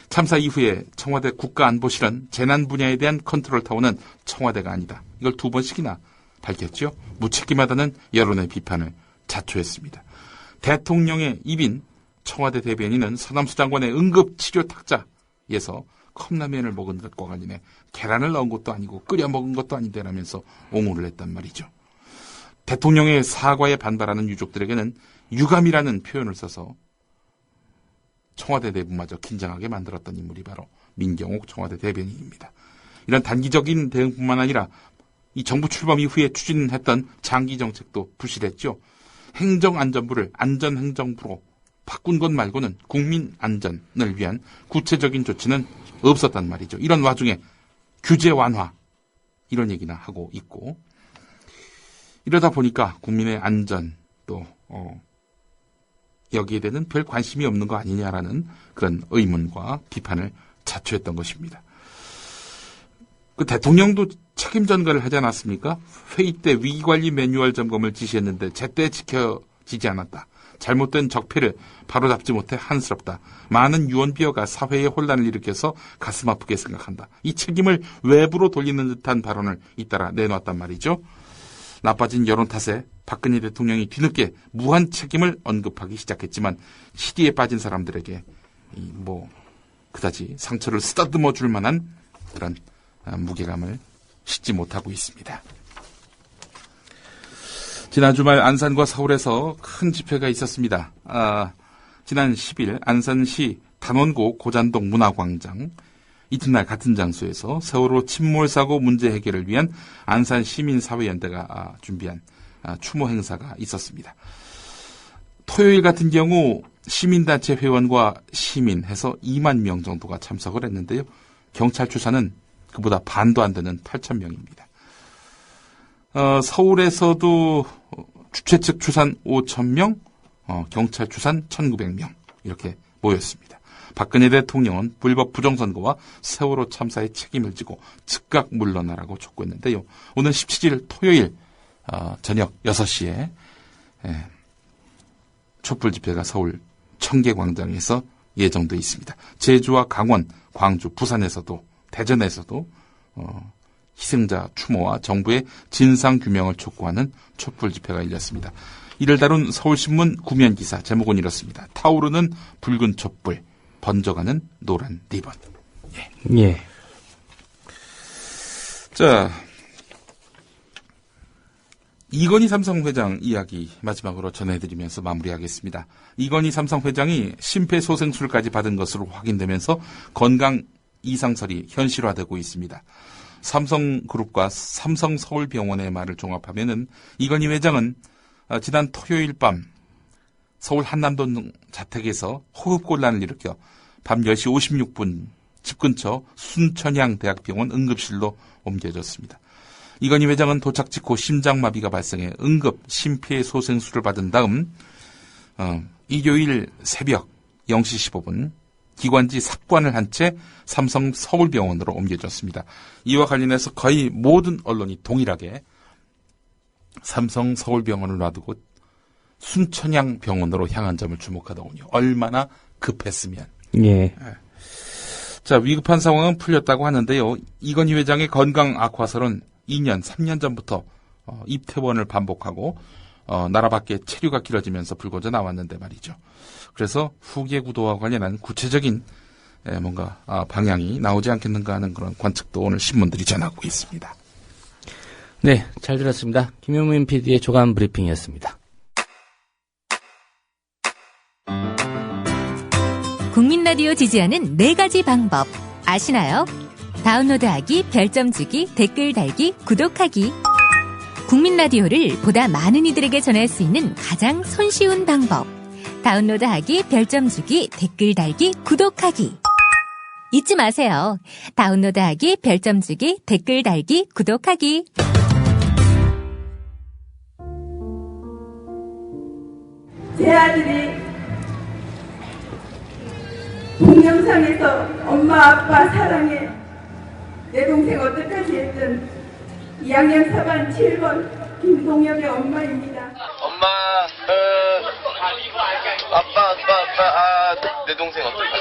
참사 이후에 청와대 국가안보실은 재난 분야에 대한 컨트롤 타워는 청와대가 아니다. 이걸 2번씩이나 밝혔죠. 무책임하다는 여론의 비판을 자초했습니다. 대통령의 입인 청와대 대변인은 서남수 장관의 응급치료 탁자에서 컵라면을 먹은 것과 관련해 계란을 넣은 것도 아니고 끓여 먹은 것도 아닌데 라면서 옹호를 했단 말이죠. 대통령의 사과에 반발하는 유족들에게는 유감이라는 표현을 써서 청와대 내부마저 긴장하게 만들었던 인물이 바로 민경옥 청와대 대변인입니다. 이런 단기적인 대응뿐만 아니라 이 정부 출범 이후에 추진했던 장기 정책도 부실했죠. 행정안전부를 안전행정부로 바꾼 것 말고는 국민 안전을 위한 구체적인 조치는 없었단 말이죠. 이런 와중에 규제 완화 이런 얘기나 하고 있고 이러다 보니까 국민의 안전 또 여기에 대해서는 별 관심이 없는 거 아니냐라는 그런 의문과 비판을 자초했던 것입니다. 그 대통령도 책임 전가를 하지 않았습니까? 회의 때 위기관리 매뉴얼 점검을 지시했는데 제때 지켜지지 않았다. 잘못된 적폐를 바로잡지 못해 한스럽다. 많은 유언비어가 사회에 혼란을 일으켜서 가슴 아프게 생각한다. 이 책임을 외부로 돌리는 듯한 발언을 잇따라 내놓았단 말이죠. 나빠진 여론 탓에 박근혜 대통령이 뒤늦게 무한 책임을 언급하기 시작했지만 시리에 빠진 사람들에게 그다지 상처를 쓰다듬어 줄 만한 그런 무게감을 싣지 못하고 있습니다. 지난 주말 안산과 서울에서 큰 집회가 있었습니다. 지난 10일 안산시 단원고 고잔동 문화광장 이튿날 같은 장소에서 세월호 침몰사고 문제 해결을 위한 안산시민사회연대가 준비한 추모 행사가 있었습니다. 토요일 같은 경우 시민단체 회원과 시민 해서 2만 명 정도가 참석을 했는데요. 경찰 추산은 그보다 반도 안 되는 8천 명입니다. 서울에서도 주최 측 추산 5천 명, 경찰 추산 1,900명 이렇게 모였습니다. 박근혜 대통령은 불법 부정선거와 세월호 참사에 책임을 지고 즉각 물러나라고 촉구했는데요. 오늘 17일 토요일 저녁 6시에 촛불 집회가 서울 청계광장에서 예정돼 있습니다. 제주와 강원, 광주, 부산에서도 대전에서도 희생자 추모와 정부의 진상규명을 촉구하는 촛불 집회가 열렸습니다. 이를 다룬 서울신문 구면 기사 제목은 이렇습니다. 타오르는 붉은 촛불, 번져가는 노란 리본. 예. 자, 이건희 삼성회장 이야기 마지막으로 전해드리면서 마무리하겠습니다. 이건희 삼성회장이 심폐소생술까지 받은 것으로 확인되면서 건강 이상설이 현실화되고 있습니다. 삼성그룹과 삼성서울병원의 말을 종합하면은 이건희 회장은 지난 토요일 밤 서울 한남동 자택에서 호흡곤란을 일으켜 밤 10시 56분 집 근처 순천향대학병원 응급실로 옮겨졌습니다. 이건희 회장은 도착 직후 심장마비가 발생해 응급 심폐소생술을 받은 다음 일요일 새벽 0시 15분 기관지 삽관을 한 채 삼성 서울병원으로 옮겨졌습니다. 이와 관련해서 거의 모든 언론이 동일하게 삼성 서울병원을 놔두고 순천향 병원으로 향한 점을 주목하더군요. 얼마나 급했으면. 예. 자, 위급한 상황은 풀렸다고 하는데요. 이건희 회장의 건강 악화설은 2년, 3년 전부터 입퇴원을 반복하고 나라 밖에 체류가 길어지면서 불거져 나왔는데 말이죠. 그래서 후계 구도와 관련한 구체적인 뭔가 방향이 나오지 않겠는가 하는 그런 관측도 오늘 신문들이 전하고 있습니다. 네, 잘 들었습니다. 김용민 PD의 조간 브리핑이었습니다. 국민 라디오 지지하는 4가지 방법 아시나요? 다운로드하기, 별점 주기, 댓글 달기, 구독하기. 국민 라디오를 보다 많은 이들에게 전할 수 있는 가장 손쉬운 방법. 다운로드하기, 별점 주기, 댓글 달기, 구독하기. 잊지 마세요. 다운로드하기, 별점 주기, 댓글 달기, 구독하기. 제 아들이 동영상에서 엄마 아빠 사랑해 내 동생 어떡하지 했던 2학년 4반 7번 김동혁의 엄마입니다. 엄마, 아빠, 내 동생 어떡하지?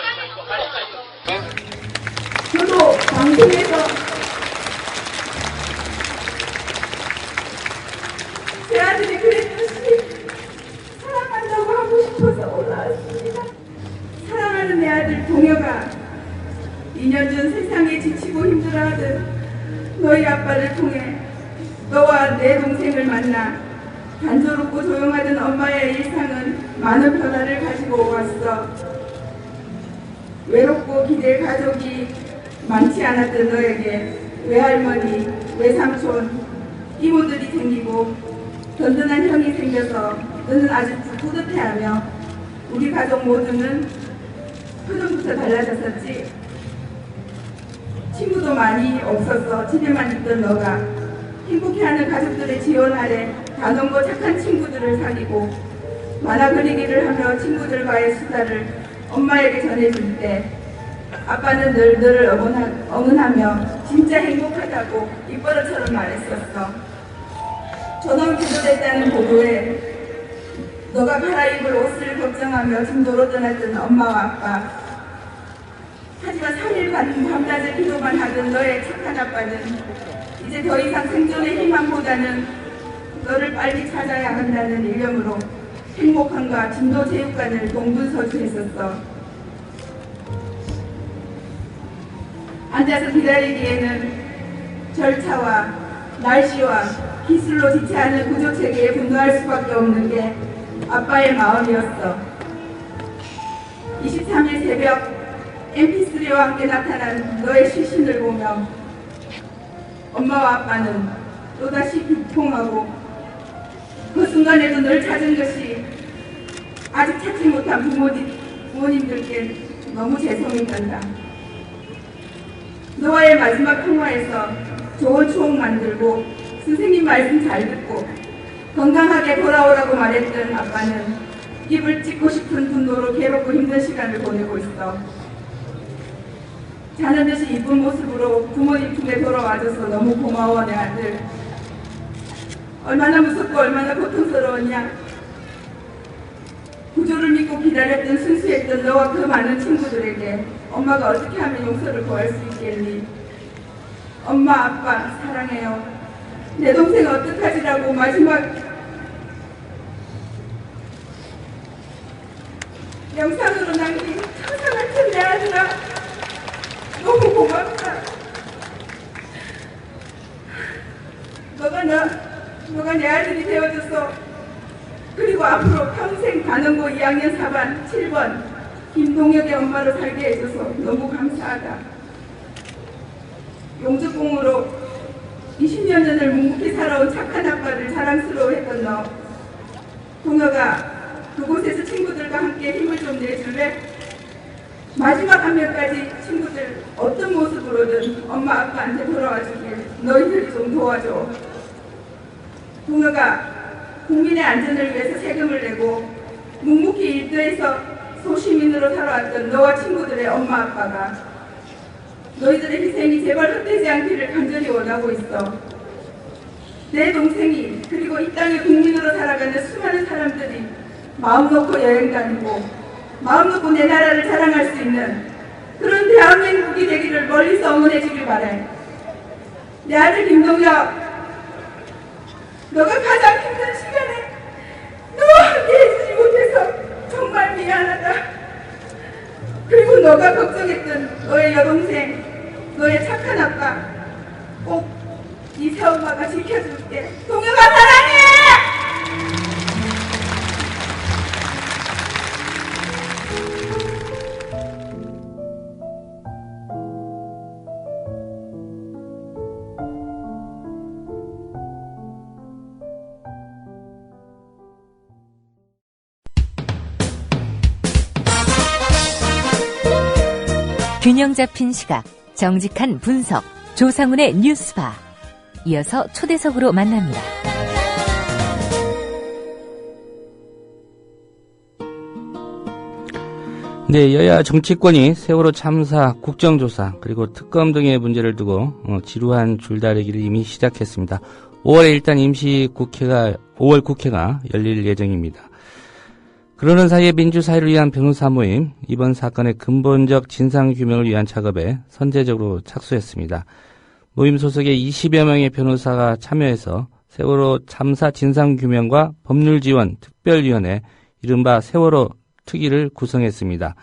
저도 방송에서 제 아들이 그랬듯이 사랑한다고 하고 싶어서 올라왔습니다. 사랑하는 내 아들 동혁아, 2년 전 세상에 지치고 힘들어하던 너희 아빠를 통해 너와 내 동생을 만나 단조롭고 조용하던 엄마의 일상은 많은 변화를 가지고 왔어. 외롭고 기댈 가족이 많지 않았던 너에게 외할머니, 외삼촌, 이모들이 생기고 든든한 형이 생겨서 너는 아주 뿌듯해하며 우리 가족 모두는 표정부터 달라졌었지. 친구도 많이 없었어. 집에만 있던 너가 행복해하는 가족들의 지원 아래 단원고 착한 친구들을 사귀고 만화 그리기를 하며 친구들과의 수다를 엄마에게 전해줄 때 아빠는 늘 너를 응원하며 진짜 행복하다고 입버릇처럼 말했었어. 전원 구조됐다는 보도에 너가 갈아입을 옷을 걱정하며 진도로 떠났던 엄마와 아빠. 하지만 3일 밤낮에 기도만 하던 너의 착한 아빠는 이제 더 이상 생존의 희망보다는 너를 빨리 찾아야 한다는 일념으로 행복함과 진도체육관을 동분서주했었어. 앉아서 기다리기에는 절차와 날씨와 기술로 지체하는 구조체계에 분노할 수밖에 없는 게 아빠의 마음이었어. 23일 새벽 MP3와 함께 나타난 너의 시신을 보며 엄마와 아빠는 또다시 비통하고 그 순간에도 널 찾은 것이 아직 찾지 못한 부모님들께 너무 죄송했단다. 너와의 마지막 통화에서 좋은 추억 만들고 선생님 말씀 잘 듣고 건강하게 돌아오라고 말했던 아빠는 입을 찢고 싶은 분노로 괴롭고 힘든 시간을 보내고 있어. 자는 듯이 이쁜 모습으로 부모님 품에 돌아와줘서 너무 고마워 내 아들. 얼마나 무섭고 얼마나 고통스러웠냐. 구조를 믿고 기다렸던 순수했던 너와 그 많은 친구들에게 엄마가 어떻게 하면 용서를 구할 수 있겠니. 엄마 아빠 사랑해요. 내 동생 어떡하지라고 마지막 영상으로 남긴 천사 같은 내 아들아, 너무 고맙다. 너가 내 아들이 되어줘서 그리고 앞으로 평생 단원고 2학년 4반 7번 김동혁의 엄마로 살게 해줘서 너무 감사하다. 용접공으로 20년 전을 묵묵히 살아온 착한 아빠를 자랑스러워했던 너. 동혁아, 그곳에서 친구들과 함께 힘을 좀 내줄래? 마지막 한 명까지 친구들 어떤 모습으로든 엄마 아빠한테 돌아와주길 너희들이 좀 도와줘. 동혁아, 국민의 안전을 위해서 세금을 내고 묵묵히 일터에서 소시민으로 살아왔던 너와 친구들의 엄마 아빠가 너희들의 희생이 제발 헛되지 않기를 간절히 원하고 있어. 내 동생이 그리고 이 땅의 국민으로 살아가는 수많은 사람들이 마음 놓고 여행 다니고 마음 놓고 내 나라를 자랑할 수 있는 그런 대한민국이 되기를 멀리서 응원해 주길 바래. 내 아들 김동혁, 너가 가장 힘든 시간에 너와 함께 해주지 못해서 정말 미안하다. 그리고 너가 걱정했던 너의 여동생, 너의 착한 아빠 꼭 이 새엄마가 지켜줄게. 동혁아 사랑해! 균형 잡힌 시각, 정직한 분석, 조상훈의 뉴스바. 이어서 초대석으로 만납니다. 네, 여야 정치권이 세월호 참사, 국정조사, 그리고 특검 등의 문제를 두고 지루한 줄다리기를 이미 시작했습니다. 5월에 일단 임시국회가, 5월 국회가 열릴 예정입니다. 그러는 사이에 민주사회를 위한 변호사 모임, 이번 사건의 근본적 진상규명을 위한 작업에 선제적으로 착수했습니다. 모임 소속의 20여 명의 변호사가 참여해서 세월호 참사 진상규명과 법률지원 특별위원회, 이른바 세월호 특위를 구성했습니다.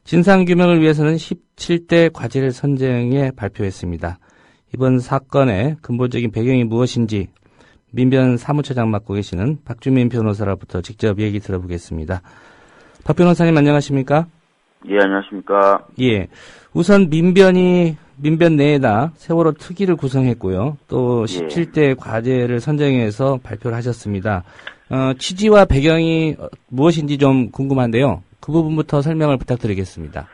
진상규명을 위해서는 17대 과제를 선정해 발표했습니다. 이번 사건의 근본적인 배경이 무엇인지 민변 사무처장 맡고 계시는 박주민 변호사로부터 직접 얘기 들어보겠습니다. 박 변호사님 안녕하십니까? 예, 안녕하십니까? 예. 우선 민변 내에다 세월호 특위를 구성했고요. 또 17대 과제를 선정해서 발표를 하셨습니다. 취지와 배경이 무엇인지 좀 궁금한데요. 그 부분부터 설명을 부탁드리겠습니다.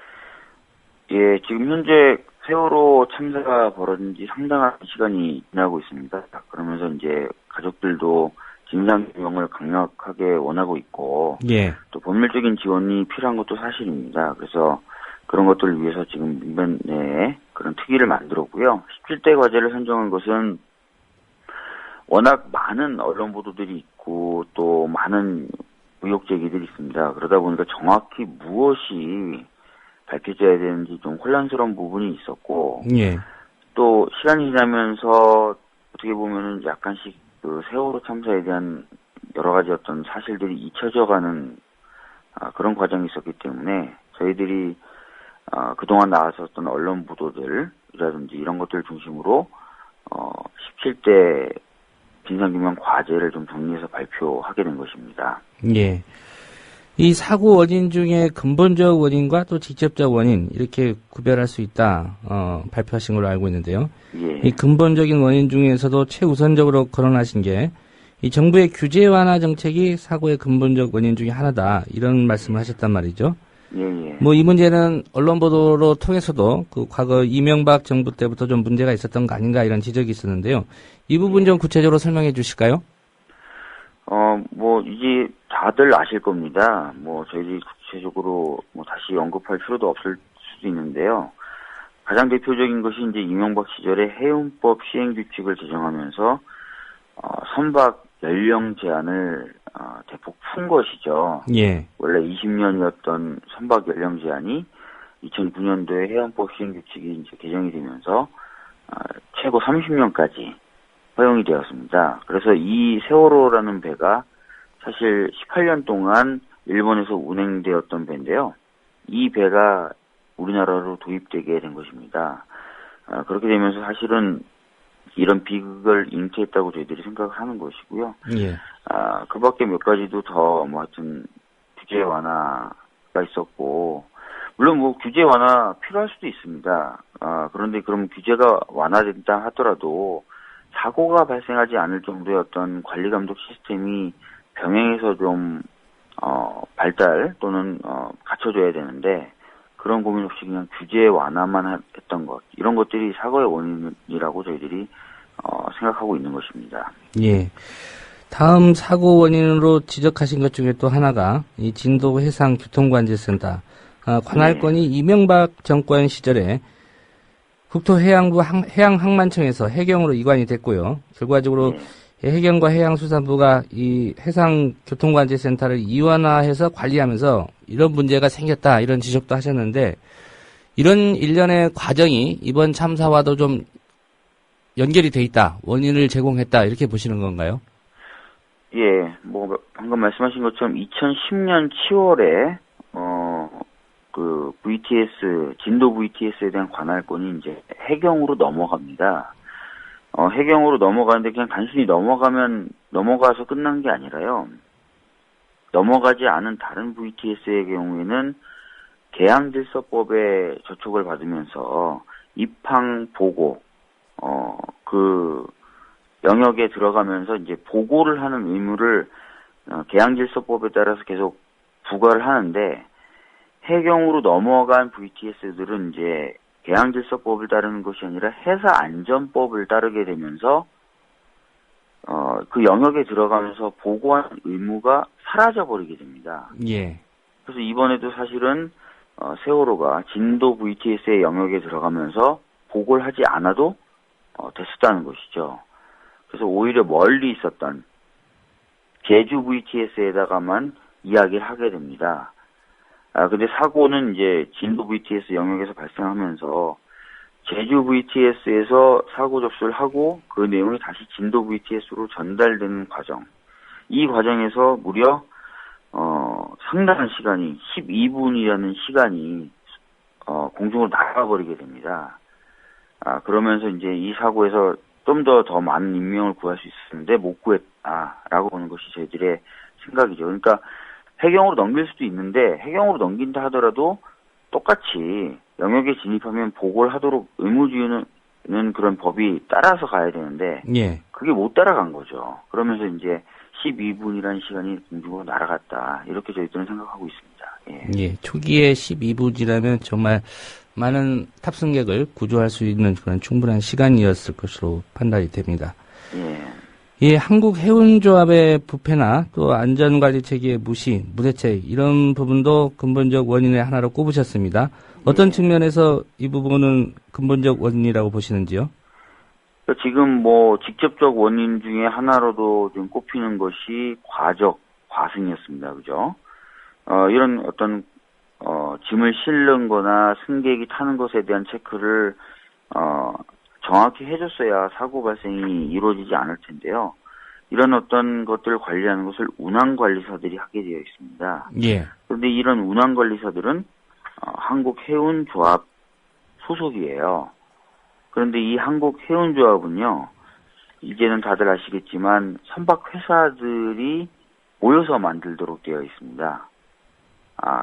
예, 지금 현재 세월호 참사가 벌어진 지 상당한 시간이 지나고 있습니다. 그러면서 이제 가족들도 진상규명을 강력하게 원하고 있고, 예. 또 법률적인 지원이 필요한 것도 사실입니다. 그래서 그런 것들을 위해서 지금 민변 내에 그런 특위를 만들었고요. 17대 과제를 선정한 것은 워낙 많은 언론 보도들이 있고 또 많은 의혹 제기들이 있습니다. 그러다 보니까 정확히 무엇이 밝혀져야 되는지 좀 혼란스러운 부분이 있었고, 예. 또 시간이 지나면서 어떻게 보면은 약간씩 그 세월호 참사에 대한 여러 가지 어떤 사실들이 잊혀져가는 그런 과정이 있었기 때문에 저희들이 그동안 나왔었던 언론 보도들이라든지 이런 것들을 중심으로 17대 진상규명 과제를 좀 정리해서 발표하게 된 것입니다. 예. 이 사고 원인 중에 근본적 원인과 또 직접적 원인 이렇게 구별할 수 있다 발표하신 걸로 알고 있는데요. 예. 이 근본적인 원인 중에서도 최우선적으로 거론하신 게 이 정부의 규제 완화 정책이 사고의 근본적 원인 중에 하나다 이런 말씀을 하셨단 말이죠. 예. 뭐 이 문제는 언론 보도로 통해서도 그 과거 이명박 정부 때부터 좀 문제가 있었던 거 아닌가 이런 지적이 있었는데요. 이 부분 좀 구체적으로 설명해 주실까요? 뭐 이제 다들 아실 겁니다. 뭐 저희들이 구체적으로 뭐 다시 언급할 필요도 없을 수도 있는데요. 가장 대표적인 것이 이제 이명박 시절에 해운법 시행 규칙을 제정하면서 선박 연령 제한을 대폭 푼 것이죠. 예. 원래 20년이었던 선박 연령 제한이 2009년도에 해운법 시행 규칙이 이제 개정이 되면서 최고 30년까지 허용이 되었습니다. 그래서 이 세월호라는 배가 사실 18년 동안 일본에서 운행되었던 배인데요. 이 배가 우리나라로 도입되게 된 것입니다. 그렇게 되면서 사실은 이런 비극을 잉태했다고 저희들이 생각을 하는 것이고요. 예. 그 밖에 몇 가지도 더, 하여튼, 규제 완화가 있었고, 물론 규제 완화 필요할 수도 있습니다. 그런데 그럼 규제가 완화된다 하더라도, 사고가 발생하지 않을 정도의 어떤 관리 감독 시스템이 병행해서 좀, 발달 또는, 갖춰줘야 되는데, 그런 고민 없이 그냥 규제 완화만 했던 것, 이런 것들이 사고의 원인이라고 저희들이 생각하고 있는 것입니다. 예. 다음 사고 원인으로 지적하신 것 중에 또 하나가 이 진도 해상 교통관제센터 관할권이 이명박 정권 시절에 국토해양부 해양항만청에서 해경으로 이관이 됐고요. 결과적으로 해경과 해양수산부가 이 해상교통관제센터를 이원화해서 관리하면서 이런 문제가 생겼다, 이런 지적도 하셨는데, 이런 일련의 과정이 이번 참사와도 좀 연결이 돼 있다, 원인을 제공했다, 이렇게 보시는 건가요? 예, 방금 말씀하신 것처럼 2010년 7월에, 진도 VTS에 대한 관할권이 이제 해경으로 넘어갑니다. 해경으로 넘어가는데 그냥 단순히 넘어가서 끝난 게 아니라요. 넘어가지 않은 다른 VTS의 경우에는 계양질서법에 저촉을 받으면서 입항 보고, 그 영역에 들어가면서 이제 보고를 하는 의무를 계양질서법에 따라서 계속 부과를 하는데, 해경으로 넘어간 VTS들은 이제 계양질서법을 따르는 것이 아니라 해사안전법을 따르게 되면서 그 영역에 들어가면서 보고하는 의무가 사라져버리게 됩니다. 예. 그래서 이번에도 사실은 세월호가 진도 VTS의 영역에 들어가면서 보고를 하지 않아도 됐었다는 것이죠. 그래서 오히려 멀리 있었던 제주 VTS에다가만 이야기를 하게 됩니다. 근데 사고는 이제 진도 VTS 영역에서 발생하면서 제주 VTS에서 사고 접수를 하고 그 내용이 다시 진도 VTS로 전달되는 과정. 이 과정에서 무려 상당한 시간이 12분이라는 시간이 공중으로 나가버리게 됩니다. 그러면서 이제 이 사고에서 좀 더 많은 인명을 구할 수 있었는데 못 구했다라고 보는 것이 저희들의 생각이죠. 그러니까 해경으로 넘길 수도 있는데 해경으로 넘긴다 하더라도 똑같이 영역에 진입하면 보고를 하도록 의무주의는 그런 법이 따라서 가야 되는데 예. 그게 못 따라간 거죠. 그러면서 이제 12분이라는 시간이 공중으로 날아갔다. 이렇게 저희들은 생각하고 있습니다. 예. 예. 초기에 12분이라면 정말 많은 탑승객을 구조할 수 있는 그런 충분한 시간이었을 것으로 판단이 됩니다. 예. 예, 한국해운조합의 부패나 또 안전관리 체계의 무시, 무대책 이런 부분도 근본적 원인의 하나로 꼽으셨습니다. 어떤 측면에서 이 부분은 근본적 원인이라고 보시는지요? 지금 직접적 원인 중에 하나로도 좀 꼽히는 것이 과승이었습니다. 그죠? 이런 어떤 짐을 실는 거나 승객이 타는 것에 대한 체크를 정확히 해줬어야 사고 발생이 이루어지지 않을 텐데요. 이런 어떤 것들을 관리하는 것을 운항관리사들이 하게 되어 있습니다. 예. 그런데 이런 운항관리사들은 한국해운조합 소속이에요. 그런데 이 한국해운조합은요, 이제는 다들 아시겠지만 선박회사들이 모여서 만들도록 되어 있습니다.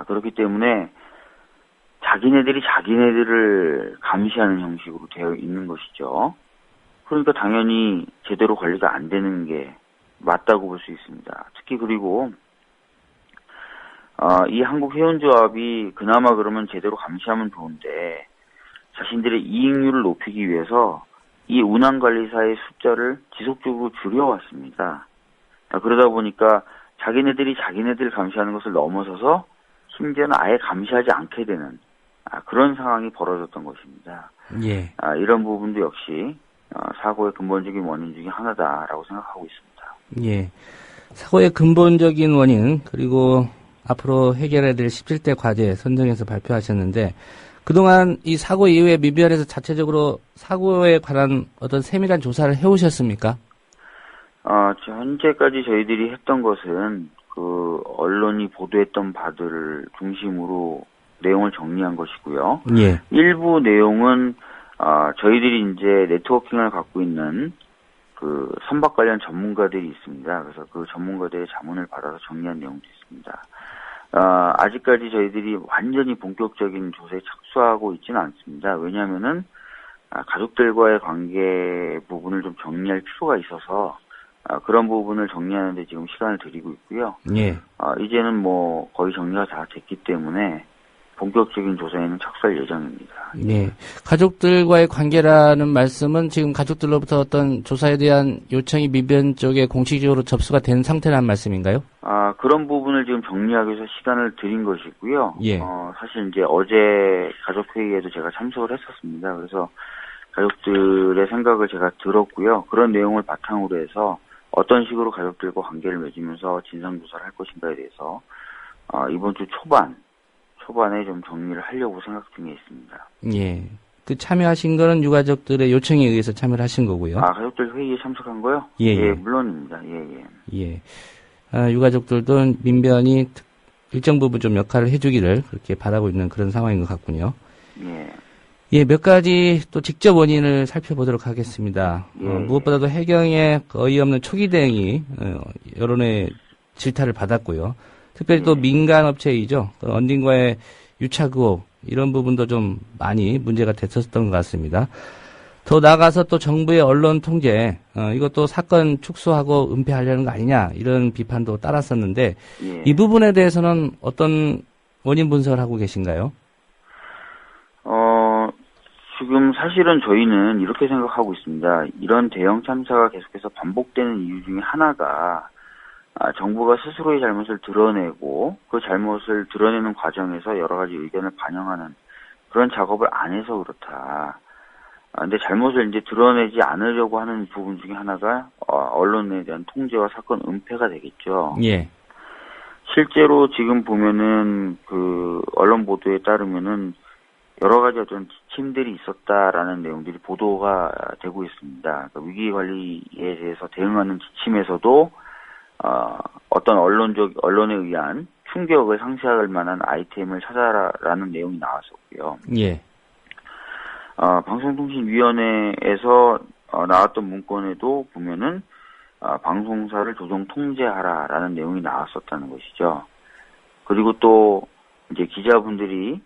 그렇기 때문에 자기네들이 자기네들을 감시하는 형식으로 되어 있는 것이죠. 그러니까 당연히 제대로 관리가 안 되는 게 맞다고 볼 수 있습니다. 특히 그리고 이 한국해운조합이 그나마 그러면 제대로 감시하면 좋은데 자신들의 이익률을 높이기 위해서 이 운항관리사의 숫자를 지속적으로 줄여왔습니다. 그러다 보니까 자기네들이 자기네들 감시하는 것을 넘어서서 심지어는 아예 감시하지 않게 되는 그런 상황이 벌어졌던 것입니다. 예. 이런 부분도 역시 사고의 근본적인 원인 중에 하나다라고 생각하고 있습니다. 예. 사고의 근본적인 원인 그리고 앞으로 해결해야 될 17대 과제 선정해서 발표하셨는데 그동안 이 사고 이후에 미비안에서 자체적으로 사고에 관한 어떤 세밀한 조사를 해오셨습니까? 현재까지 저희들이 했던 것은 그 언론이 보도했던 바들을 중심으로 내용을 정리한 것이고요. 예. 일부 내용은 저희들이 이제 네트워킹을 갖고 있는 그 선박 관련 전문가들이 있습니다. 그래서 그 전문가들의 자문을 받아서 정리한 내용도 있습니다. 아직까지 저희들이 완전히 본격적인 조사에 착수하고 있지는 않습니다. 왜냐하면은 가족들과의 관계 부분을 좀 정리할 필요가 있어서 그런 부분을 정리하는데 지금 시간을 들이고 있고요. 예. 이제는 뭐 거의 정리가 다 됐기 때문에 본격적인 조사에는 착수할 예정입니다. 네. 가족들과의 관계라는 말씀은 지금 가족들로부터 어떤 조사에 대한 요청이 민변 쪽에 공식적으로 접수가 된 상태라는 말씀인가요? 그런 부분을 지금 정리하기 위해서 시간을 들인 것이고요. 예. 사실 이제 어제 가족회의에도 제가 참석을 했었습니다. 그래서 가족들의 생각을 제가 들었고요. 그런 내용을 바탕으로 해서 어떤 식으로 가족들과 관계를 맺으면서 진상조사를 할 것인가에 대해서 이번 주 초반에 좀 정리를 하려고 생각 중에 있습니다. 예. 그 참여하신 거는 유가족들의 요청에 의해서 참여를 하신 거고요. 가족들 회의에 참석한 거요? 예. 물론입니다. 예. 유가족들도 민변이 일정 부분 좀 역할을 해주기를 그렇게 바라고 있는 그런 상황인 것 같군요. 예, 몇 가지 또 직접 원인을 살펴보도록 하겠습니다. 무엇보다도 해경의 어이없는 초기 대응이 여론의 질타를 받았고요. 특별히 또 민간 업체이죠. 언딘과의 유착 의혹 이런 부분도 좀 많이 문제가 됐었던 것 같습니다. 더 나아가서 또 정부의 언론 통제 이것도 사건 축소하고 은폐하려는 거 아니냐 이런 비판도 따랐었는데 이 부분에 대해서는 어떤 원인 분석을 하고 계신가요? 지금 사실은 저희는 이렇게 생각하고 있습니다. 이런 대형 참사가 계속해서 반복되는 이유 중에 하나가 정부가 스스로의 잘못을 드러내고 그 잘못을 드러내는 과정에서 여러 가지 의견을 반영하는 그런 작업을 안 해서 그렇다. 근데 잘못을 이제 드러내지 않으려고 하는 부분 중에 하나가 언론에 대한 통제와 사건 은폐가 되겠죠. 예. 실제로 지금 보면은 그 언론 보도에 따르면은 여러 가지 어떤 지침들이 있었다라는 내용들이 보도가 되고 있습니다. 그러니까 위기 관리에 대해서 대응하는 지침에서도 어떤 언론에 의한 충격을 상쇄할 만한 아이템을 찾아라라는 내용이 나왔었고요. 예. 방송통신위원회에서 나왔던 문건에도 보면은 방송사를 조정 통제하라라는 내용이 나왔었다는 것이죠. 그리고 또 이제 기자분들이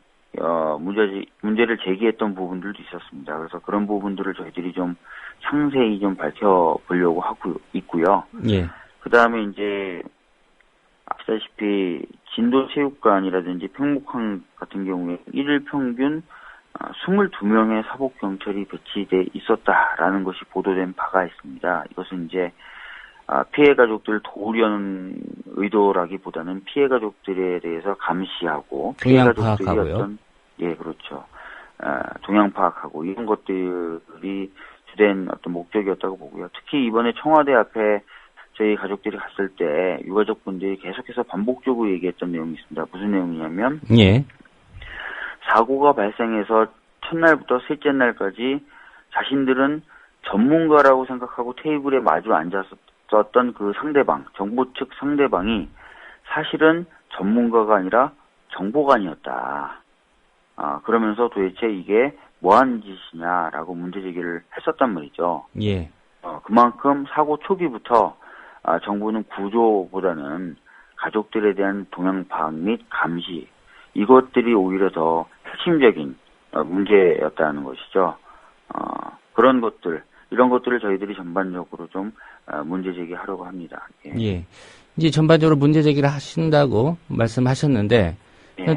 문제를 제기했던 부분들도 있었습니다. 그래서 그런 부분들을 저희들이 좀 상세히 좀 밝혀보려고 하고 있고요. 예. 그 다음에 이제 아시다시피 진도체육관이라든지 평목항 같은 경우에 일일 평균 22명의 사복경찰이 배치돼 있었다라는 것이 보도된 바가 있습니다. 이것은 이제 피해 가족들을 도우려는 의도라기보다는 피해 가족들에 대해서 감시하고 피해 가족들이 어떤 그렇죠. 동향 파악하고 이런 것들이 주된 어떤 목적이었다고 보고요. 특히 이번에 청와대 앞에 저희 가족들이 갔을 때 유가족분들이 계속해서 반복적으로 얘기했던 내용이 있습니다. 무슨 내용이냐면 사고가 발생해서 첫날부터 셋째 날까지 자신들은 전문가라고 생각하고 테이블에 마주 앉았었던 그 상대방, 정부 측 상대방이 사실은 전문가가 아니라 정보관이었다. 그러면서 도대체 이게 뭐하는 짓이냐라고 문제제기를 했었단 말이죠. 예. 그만큼 사고 초기부터 정부는 구조보다는 가족들에 대한 동향 파악 및 감시 이것들이 오히려 더 핵심적인 문제였다는 것이죠. 그런 것들, 이런 것들을 저희들이 전반적으로 좀 문제 제기하려고 합니다. 예. 이제 전반적으로 문제 제기를 하신다고 말씀하셨는데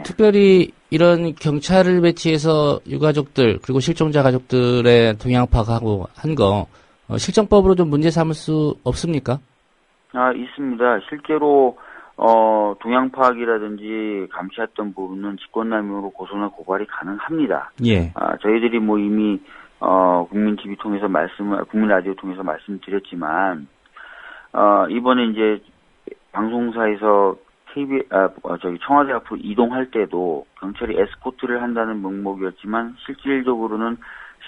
특별히 이런 경찰을 배치해서 유가족들 그리고 실종자 가족들의 동향 파악하고 한 거 실정법으로 좀 문제 삼을 수 없습니까? 있습니다. 실제로 동향 파악이라든지 감시했던 부분은 직권남용으로 고소나 고발이 가능합니다. 예. 저희들이 뭐 이미 국민 TV 통해서 국민 라디오 통해서 말씀드렸지만 이번에 이제 방송사에서 청와대 앞으로 이동할 때도 경찰이 에스코트를 한다는 명목이었지만 실질적으로는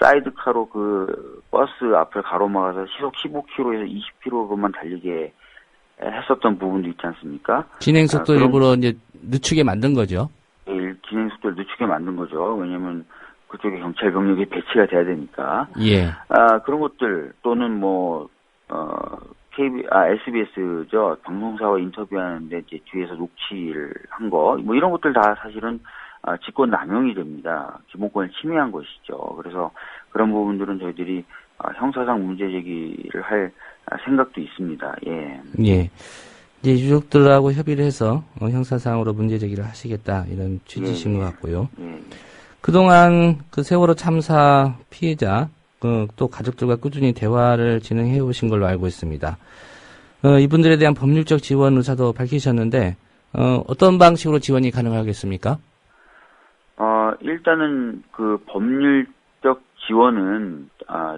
사이드카로 그 버스 앞을 가로막아서 시속 15km에서 20km로만 달리게 했었던 부분도 있지 않습니까? 진행 속도 일부러 이제 늦추게 만든 거죠. 진행 속도를 늦추게 만든 거죠. 왜냐하면 그쪽에 경찰 병력이 배치가 돼야 되니까. 예. 그런 것들 또는 SBS죠. 방송사와 인터뷰하는데 이제 뒤에서 녹취를 한 거, 뭐 이런 것들 다 사실은 직권 남용이 됩니다. 기본권을 침해한 것이죠. 그래서 그런 부분들은 저희들이 형사상 문제 제기를 할 생각도 있습니다. 예. 예. 이제 유족들하고 협의를 해서 형사상으로 문제 제기를 하시겠다 이런 취지신 것 같고요. 예. 그동안 그 세월호 참사 피해자 또 가족들과 꾸준히 대화를 진행해 오신 걸로 알고 있습니다. 이분들에 대한 법률적 지원 의사도 밝히셨는데 어떤 방식으로 지원이 가능하겠습니까? 일단은 그 법률적 지원은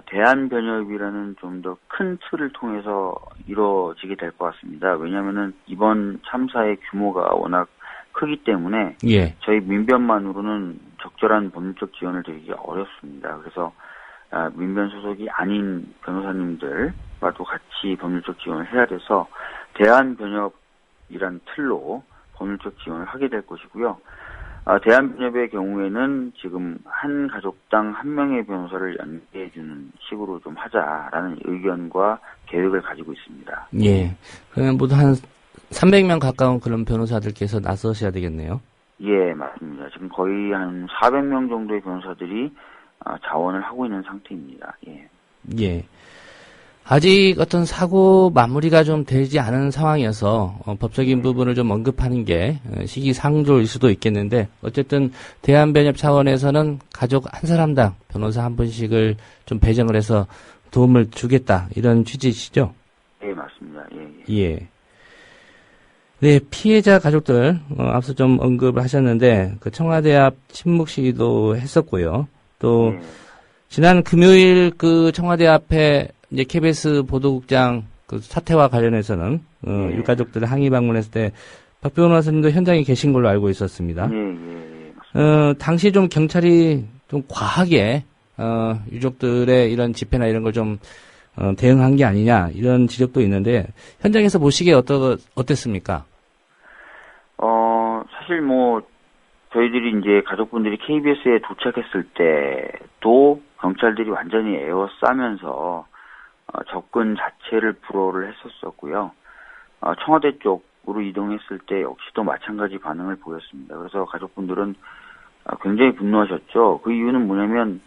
대한변협이라는 좀 더 큰 틀을 통해서 이루어지게 될 것 같습니다. 왜냐하면은 이번 참사의 규모가 워낙 크기 때문에 예. 저희 민변만으로는 적절한 법률적 지원을 드리기 어렵습니다. 그래서 민변 소속이 아닌 변호사님들과도 같이 법률적 지원을 해야 돼서 대한변협이란 틀로 법률적 지원을 하게 될 것이고요. 대한변협의 경우에는 지금 한 가족당 한 명의 변호사를 연계해주는 식으로 좀 하자라는 의견과 계획을 가지고 있습니다. 예. 그러면 모두 한 300명 가까운 그런 변호사들께서 나서셔야 되겠네요. 예, 맞습니다. 지금 거의 한 400명 정도의 변호사들이 자원을 하고 있는 상태입니다. 예. 예. 아직 어떤 사고 마무리가 좀 되지 않은 상황이어서 법적인 부분을 좀 언급하는 게 시기상조일 수도 있겠는데 어쨌든 대한변협 차원에서는 가족 한 사람당 변호사 한 분씩을 좀 배정을 해서 도움을 주겠다 이런 취지시죠? 예, 맞습니다. 예. 예. 네, 피해자 가족들 앞서 좀 언급을 하셨는데 그 청와대 앞 침묵 시위도 했었고요. 또 지난 금요일 그 청와대 앞에 이제 KBS 보도국장 그 사태와 관련해서는 유가족들 항의 방문했을 때 박 변호사님도 현장에 계신 걸로 알고 있었습니다. 당시 좀 경찰이 좀 과하게 유족들의 이런 집회나 이런 걸 좀 대응한 게 아니냐 이런 지적도 있는데 현장에서 보시기에 어땠습니까? 사실 저희들이 이제 가족분들이 KBS에 도착했을 때도 경찰들이 완전히 에워싸면서 접근 자체를 불허를 했었었고요. 청와대 쪽으로 이동했을 때 역시도 마찬가지 반응을 보였습니다. 그래서 가족분들은 굉장히 분노하셨죠. 그 이유는 뭐냐면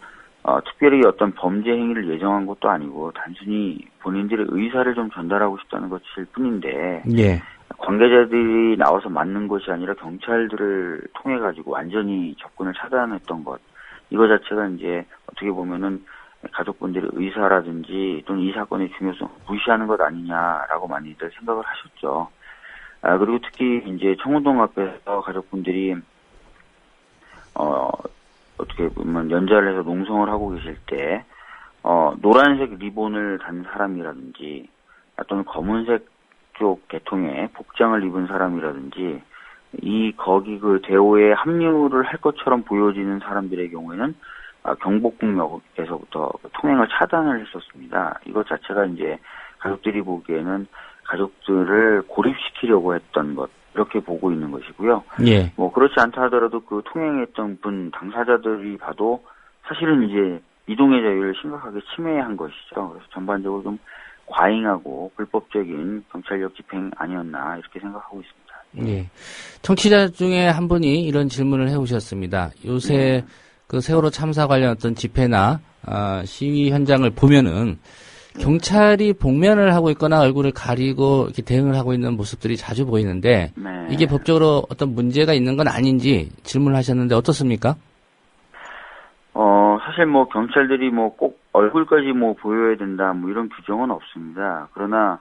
특별히 어떤 범죄 행위를 예정한 것도 아니고 단순히 본인들의 의사를 좀 전달하고 싶다는 것일 뿐인데 예. 관계자들이 나와서 맞는 것이 아니라 경찰들을 통해 가지고 완전히 접근을 차단했던 것, 이거 자체가 이제 어떻게 보면은 가족분들의 의사라든지 또는 이 사건의 중요성 무시하는 것 아니냐라고 많이들 생각을 하셨죠. 그리고 특히 이제 청운동 앞에서 가족분들이 어떻게 보면 연좌를 해서 농성을 하고 계실 때 노란색 리본을 단 사람이라든지 또는 검은색 쪽 계통의 복장을 입은 사람이라든지 거기 그 대오에 합류를 할 것처럼 보여지는 사람들의 경우에는 경복궁역에서부터 통행을 차단을 했었습니다. 이것 자체가 이제 가족들이 보기에는 가족들을 고립시키려고 했던 것, 이렇게 보고 있는 것이고요. 예. 그렇지 않다 하더라도 그 통행했던 분 당사자들이 봐도 사실은 이제 이동의 자유를 심각하게 침해한 것이죠. 그래서 전반적으로 좀 과잉하고 불법적인 경찰력 집행 아니었나 이렇게 생각하고 있습니다. 예. 청취자 중에 한 분이 이런 질문을 해오셨습니다. 요새 그 세월호 참사 관련 어떤 집회나 시위 현장을 보면은 경찰이 복면을 하고 있거나 얼굴을 가리고 이렇게 대응을 하고 있는 모습들이 자주 보이는데 이게 법적으로 어떤 문제가 있는 건 아닌지 질문을 하셨는데 어떻습니까? 사실 경찰들이 꼭 얼굴까지 보여야 된다 이런 규정은 없습니다. 그러나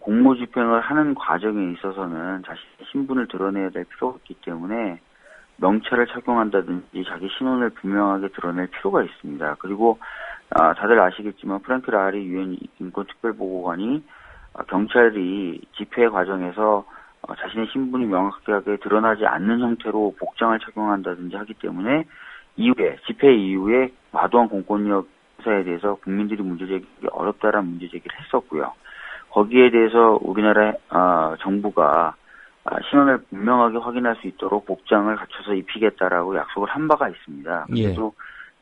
공무 집행을 하는 과정에 있어서는 자신의 신분을 드러내야 될 필요가 있기 때문에 명찰을 착용한다든지 자기 신원을 분명하게 드러낼 필요가 있습니다. 그리고 다들 아시겠지만 프랭크 라리 유엔 인권특별보고관이 경찰이 집회 과정에서 자신의 신분이 명확하게 드러나지 않는 형태로 복장을 착용한다든지 하기 때문에 집회 이후에 과도한 공권력 행사에 대해서 국민들이 문제제기가 어렵다라는 문제제기를 했었고요. 거기에 대해서 우리나라 정부가 신원을 분명하게 확인할 수 있도록 복장을 갖춰서 입히겠다라고 약속을 한 바가 있습니다. 그래도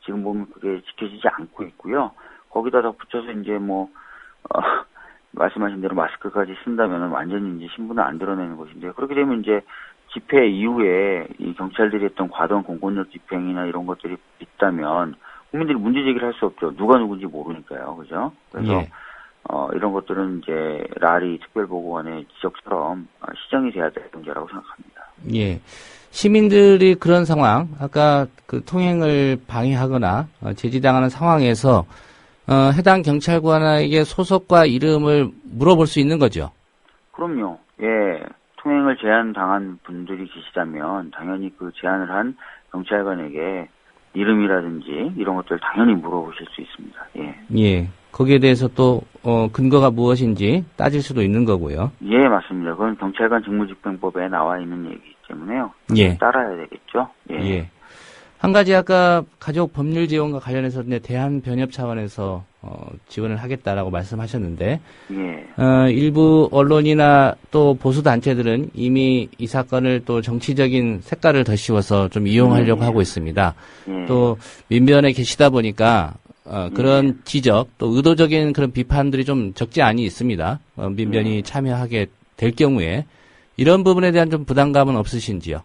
지금 보면 그게 지켜지지 않고 있고요. 거기다 덧붙여서 이제 말씀하신 대로 마스크까지 쓴다면 완전히 이제 신분을 안 드러내는 것인데요. 그렇게 되면 이제 집회 이후에 이 경찰들이 했던 과도한 공권력 집행이나 이런 것들이 있다면 국민들이 문제 제기를 할 수 없죠. 누가 누군지 모르니까요. 그죠? 그래서 예. 이런 것들은 이제 라리 특별보고관의 지적처럼 시정이 돼야 될 문제라고 생각합니다. 예. 시민들이 그런 상황, 아까 그 통행을 방해하거나 제지당하는 상황에서 해당 경찰관에게 소속과 이름을 물어볼 수 있는 거죠? 그럼요. 예. 통행을 제한당한 분들이 계시다면 당연히 그 제한을 한 경찰관에게 이름이라든지 이런 것들 당연히 물어보실 수 있습니다. 예. 예. 거기에 대해서 또 근거가 무엇인지 따질 수도 있는 거고요. 예, 맞습니다. 그건 경찰관 직무집행법에 나와 있는 얘기이기 때문에요. 예. 따라야 되겠죠. 예. 예. 한 가지 아까 가족 법률 지원과 관련해서 대한변협 차원에서 지원을 하겠다라고 말씀하셨는데 예. 일부 언론이나 또 보수 단체들은 이미 이 사건을 또 정치적인 색깔을 더 씌워서 좀 이용하려고 하고 있습니다. 또 민변에 계시다 보니까 그런 지적 또 의도적인 그런 비판들이 좀 적지 않이 있습니다. 민변이 참여하게 될 경우에 이런 부분에 대한 좀 부담감은 없으신지요?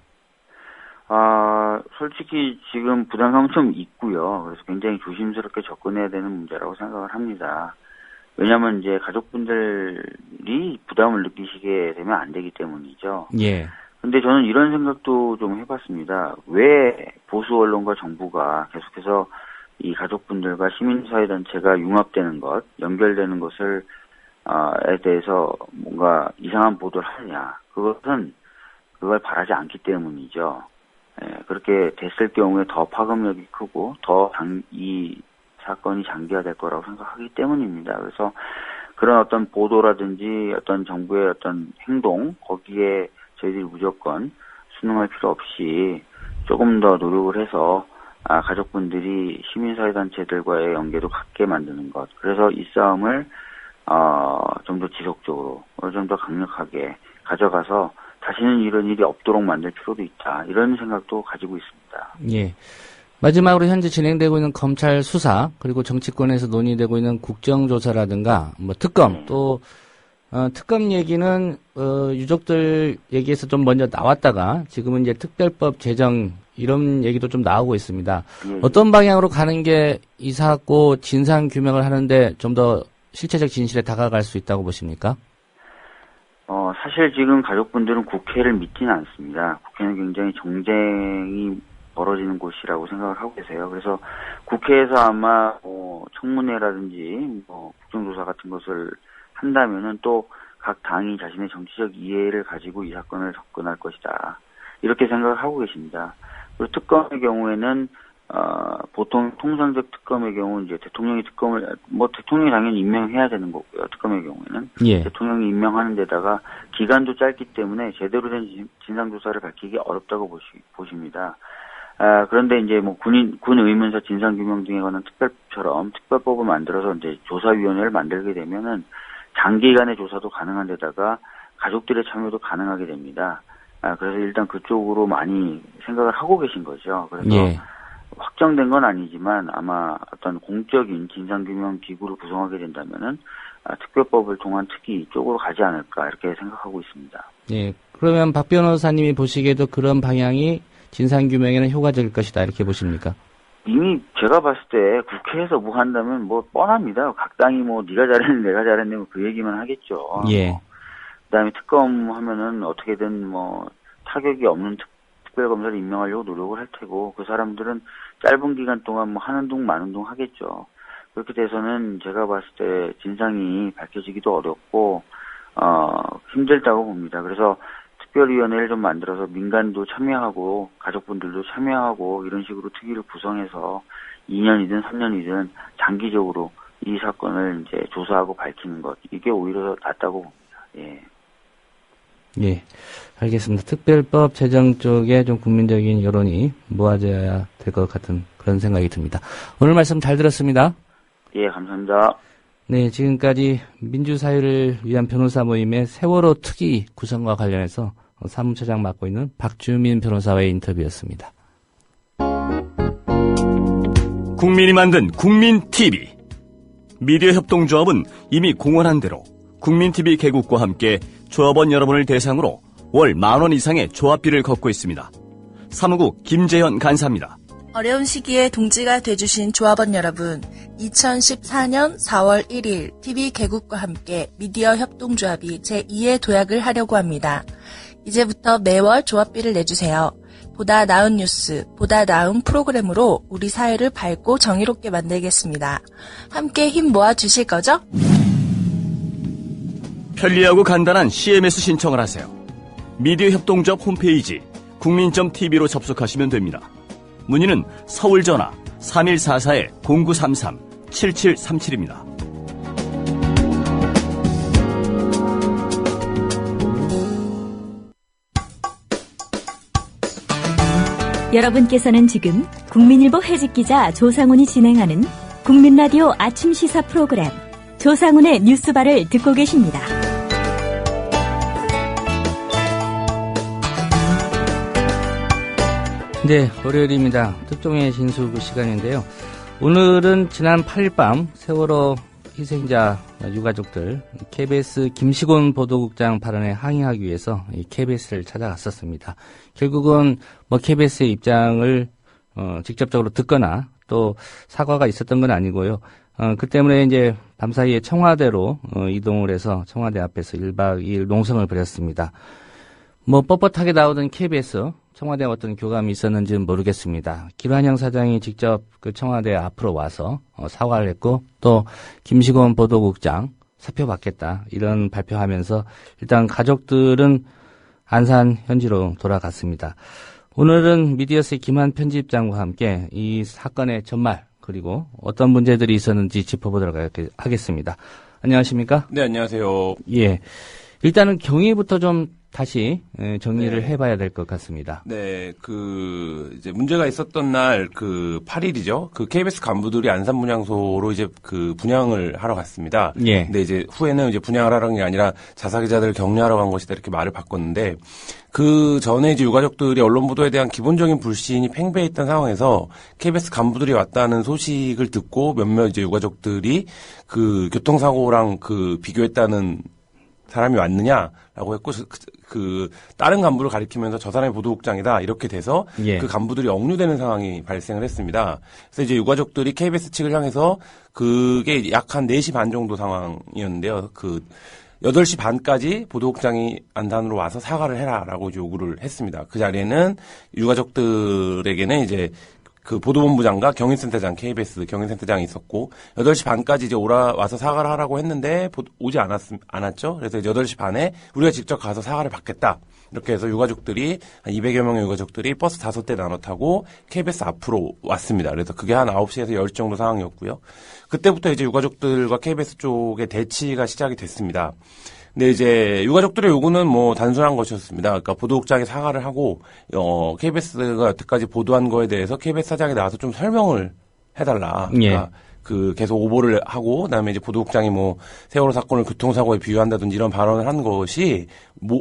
솔직히 지금 부담감은 좀 있고요. 그래서 굉장히 조심스럽게 접근해야 되는 문제라고 생각을 합니다. 왜냐하면 이제 가족분들이 부담을 느끼시게 되면 안 되기 때문이죠. 예. 근데 저는 이런 생각도 좀 해봤습니다. 왜 보수 언론과 정부가 계속해서 이 가족분들과 시민사회단체가 융합되는 것, 연결되는 것을 에 대해서 뭔가 이상한 보도를 하느냐. 그걸 바라지 않기 때문이죠. 예, 그렇게 됐을 경우에 더 파급력이 크고 더 이 사건이 장기화될 거라고 생각하기 때문입니다. 그래서 그런 어떤 보도라든지 어떤 정부의 어떤 행동 거기에 저희들이 무조건 순응할 필요 없이 조금 더 노력을 해서 가족분들이 시민사회단체들과의 연계도 갖게 만드는 것. 그래서 이 싸움을 좀 더 지속적으로 좀 더 강력하게 가져가서 다시는 이런 일이 없도록 만들 필요도 있다. 이런 생각도 가지고 있습니다. 예. 마지막으로 현재 진행되고 있는 검찰 수사 그리고 정치권에서 논의되고 있는 국정조사라든가 특검 또 특검 얘기는 유족들 얘기에서 좀 먼저 나왔다가 지금은 이제 특별법 제정 이런 얘기도 좀 나오고 있습니다. 어떤 방향으로 가는 게 이 사고 진상 규명을 하는데 좀 더 실체적 진실에 다가갈 수 있다고 보십니까? 사실 지금 가족분들은 국회를 믿지는 않습니다. 국회는 굉장히 정쟁이 벌어지는 곳이라고 생각을 하고 계세요. 그래서 국회에서 아마 청문회라든지 국정조사 같은 것을 한다면은 또 각 당이 자신의 정치적 이해를 가지고 이 사건을 접근할 것이다. 이렇게 생각을 하고 계십니다. 그리고 특검의 경우에는 보통 통상적 특검의 경우 이제 대통령이 대통령이 당연히 임명해야 되는 거고요. 특검의 경우에는 대통령이 임명하는 데다가 기간도 짧기 때문에 제대로 된 진상조사를 밝히기 어렵다고 보십니다. 그런데 이제 군 의문사 진상규명 등에 관한 특별처럼 특별법을 만들어서 이제 조사위원회를 만들게 되면은 장기간의 조사도 가능한 데다가 가족들의 참여도 가능하게 됩니다. 그래서 일단 그쪽으로 많이 생각을 하고 계신 거죠. 그래서 확정된 건 아니지만 아마 어떤 공적인 진상규명 기구를 구성하게 된다면은 특별법을 통한 특위 쪽으로 가지 않을까 이렇게 생각하고 있습니다. 예. 그러면 박 변호사님이 보시기에도 그런 방향이 진상규명에는 효과적일 것이다 이렇게 보십니까? 이미 제가 봤을 때 국회에서 뭐 한다면 뻔합니다. 각 당이 네가 잘했네 내가 잘했네 그 얘기만 하겠죠. 예. 그다음에 특검 하면은 어떻게든 타격이 없는 특별검사를 임명하려고 노력을 할 테고 그 사람들은 짧은 기간 동안 하는 둥 마는 둥 하겠죠. 그렇게 돼서는 제가 봤을 때 진상이 밝혀지기도 어렵고 힘들다고 봅니다. 그래서 특별위원회를 좀 만들어서 민간도 참여하고 가족분들도 참여하고 이런 식으로 특위를 구성해서 2년이든 3년이든 장기적으로 이 사건을 이제 조사하고 밝히는 것 이게 오히려 낫다고 봅니다. 예. 예, 알겠습니다. 특별법 제정 쪽에 좀 국민적인 여론이 모아져야 될 것 같은 그런 생각이 듭니다. 오늘 말씀 잘 들었습니다. 예, 감사합니다. 네, 지금까지 민주사회를 위한 변호사 모임의 세월호 특위 구성과 관련해서 사무처장 맡고 있는 박주민 변호사와의 인터뷰였습니다. 국민이 만든 국민TV. 미디어 협동조합은 이미 공언한 대로 국민TV 개국과 함께 조합원 여러분을 대상으로 월 10,000원 이상의 조합비를 걷고 있습니다. 사무국 김재현 간사입니다. 어려운 시기에 동지가 돼주신 조합원 여러분, 2014년 4월 1일 TV 개국과 함께 미디어 협동조합이 제2의 도약을 하려고 합니다. 이제부터 매월 조합비를 내주세요. 보다 나은 뉴스, 보다 나은 프로그램으로 우리 사회를 밝고 정의롭게 만들겠습니다. 함께 힘 모아 주실 거죠? 편리하고 간단한 CMS 신청을 하세요. 미디어 협동조합 홈페이지 국민.tv로 접속하시면 됩니다. 문의는 서울 전화 3144-0933-7737입니다. 여러분께서는 지금 국민일보 해직기자 조상훈이 진행하는 국민라디오 아침 시사 프로그램 조상훈의 뉴스바를 듣고 계십니다. 네, 월요일입니다. 특종의 진수 그 시간인데요. 오늘은 지난 8일 밤 세월호 희생자 유가족들 KBS 김시곤 보도국장 발언에 항의하기 위해서 KBS를 찾아갔었습니다. 결국은 KBS의 입장을 직접적으로 듣거나 또 사과가 있었던 건 아니고요. 그 때문에 이제 밤사이에 청와대로 이동을 해서 청와대 앞에서 1박 2일 농성을 벌였습니다. 뻣뻣하게 나오던 KBS, 청와대에 어떤 교감이 있었는지는 모르겠습니다. 김한영 사장이 직접 그 청와대 앞으로 와서 사과를 했고, 또 김시곤 보도국장 사표 받겠다 이런 발표하면서 일단 가족들은 안산 현지로 돌아갔습니다. 오늘은 미디어스의 김한 편집장과 함께 이 사건의 전말 그리고 어떤 문제들이 있었는지 짚어보도록 하겠습니다. 안녕하십니까? 네, 안녕하세요. 예, 일단은 경위부터 좀 다시 정리를 해봐야 될 것 같습니다. 네, 이제 문제가 있었던 날 8일이죠. KBS 간부들이 안산 분향소로 이제 분향을 하러 갔습니다. 예. 근데 이제 후에는 이제 분향을 하러 간 게 아니라 자사기자들을 격려하러 간 것이다 이렇게 말을 바꿨는데 그 전에 이제 유가족들이 언론 보도에 대한 기본적인 불신이 팽배했던 상황에서 KBS 간부들이 왔다는 소식을 듣고 몇몇 이제 유가족들이 교통사고랑 비교했다는 사람이 왔느냐라고 했고 다른 간부를 가리키면서 저 사람이 보도국장이다 이렇게 돼서 예. 그 간부들이 억류되는 상황이 발생을 했습니다. 그래서 이제 유가족들이 KBS 측을 향해서 그게 약 한 4시 반 정도 상황이었는데요. 8시 반까지 보도국장이 안산으로 와서 사과를 해라라고 요구를 했습니다. 그 자리에는 유가족들에게는 이제 보도본부장과 경인센터장, KBS 경인센터장이 있었고, 8시 반까지 이제 와서 사과를 하라고 했는데, 오지 않았죠? 그래서 이제 8시 반에 우리가 직접 가서 사과를 받겠다. 이렇게 해서 유가족들이, 한 200여 명의 유가족들이 버스 5대 나눠 타고 KBS 앞으로 왔습니다. 그래서 그게 한 9시에서 10시 정도 상황이었고요. 그때부터 이제 유가족들과 KBS 쪽의 대치가 시작이 됐습니다. 근데 이제 유가족들의 요구는 단순한 것이었습니다. 그러니까 보도국장이 사과를 하고 KBS가 여태까지 보도한 거에 대해서 KBS 사장이 나와서 좀 설명을 해달라. 그러니까 계속 오보를 하고 그다음에 이제 보도국장이 세월호 사건을 교통사고에 비유한다든지 이런 발언을 한 것이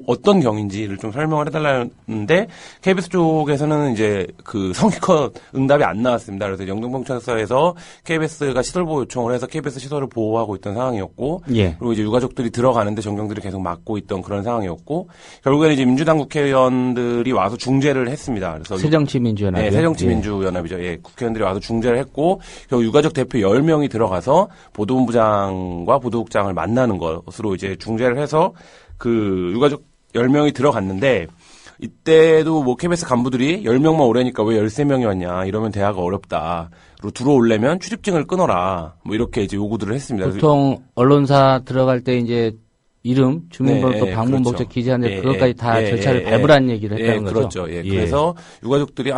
어떤 경인지를 좀 설명을 해달라는데 KBS 쪽에서는 이제 성의껏 응답이 안 나왔습니다. 그래서 영등포경찰서에서 KBS가 시설보호 요청을 해서 KBS 시설을 보호하고 있던 상황이었고, 예. 그리고 이제 유가족들이 들어가는데 전경들이 계속 막고 있던 그런 상황이었고, 결국에는 이제 민주당 국회의원들이 와서 중재를 했습니다. 그래서 새정치민주연합. 네, 새정치민주연합이죠. 예, 국회의원들이 와서 중재를 했고, 결국 유가족 대표 10명이 들어가서 보도본부장과 보도국장을 만나는 것으로 이제 중재를 해서 유가족 10명이 들어갔는데, 이때도 KBS 간부들이 10명만 오래니까 왜 13명이 왔냐, 이러면 대화가 어렵다. 그리고 들어오려면 출입증을 끊어라. 이렇게 이제 요구들을 했습니다. 보통 언론사 들어갈 때 이제 이름, 주민번호, 또 방문 목적 기재하는데 그것까지 다 절차를 밟으라는 얘기를 했다는 거죠. 그렇죠. 예. 그래서 유가족들이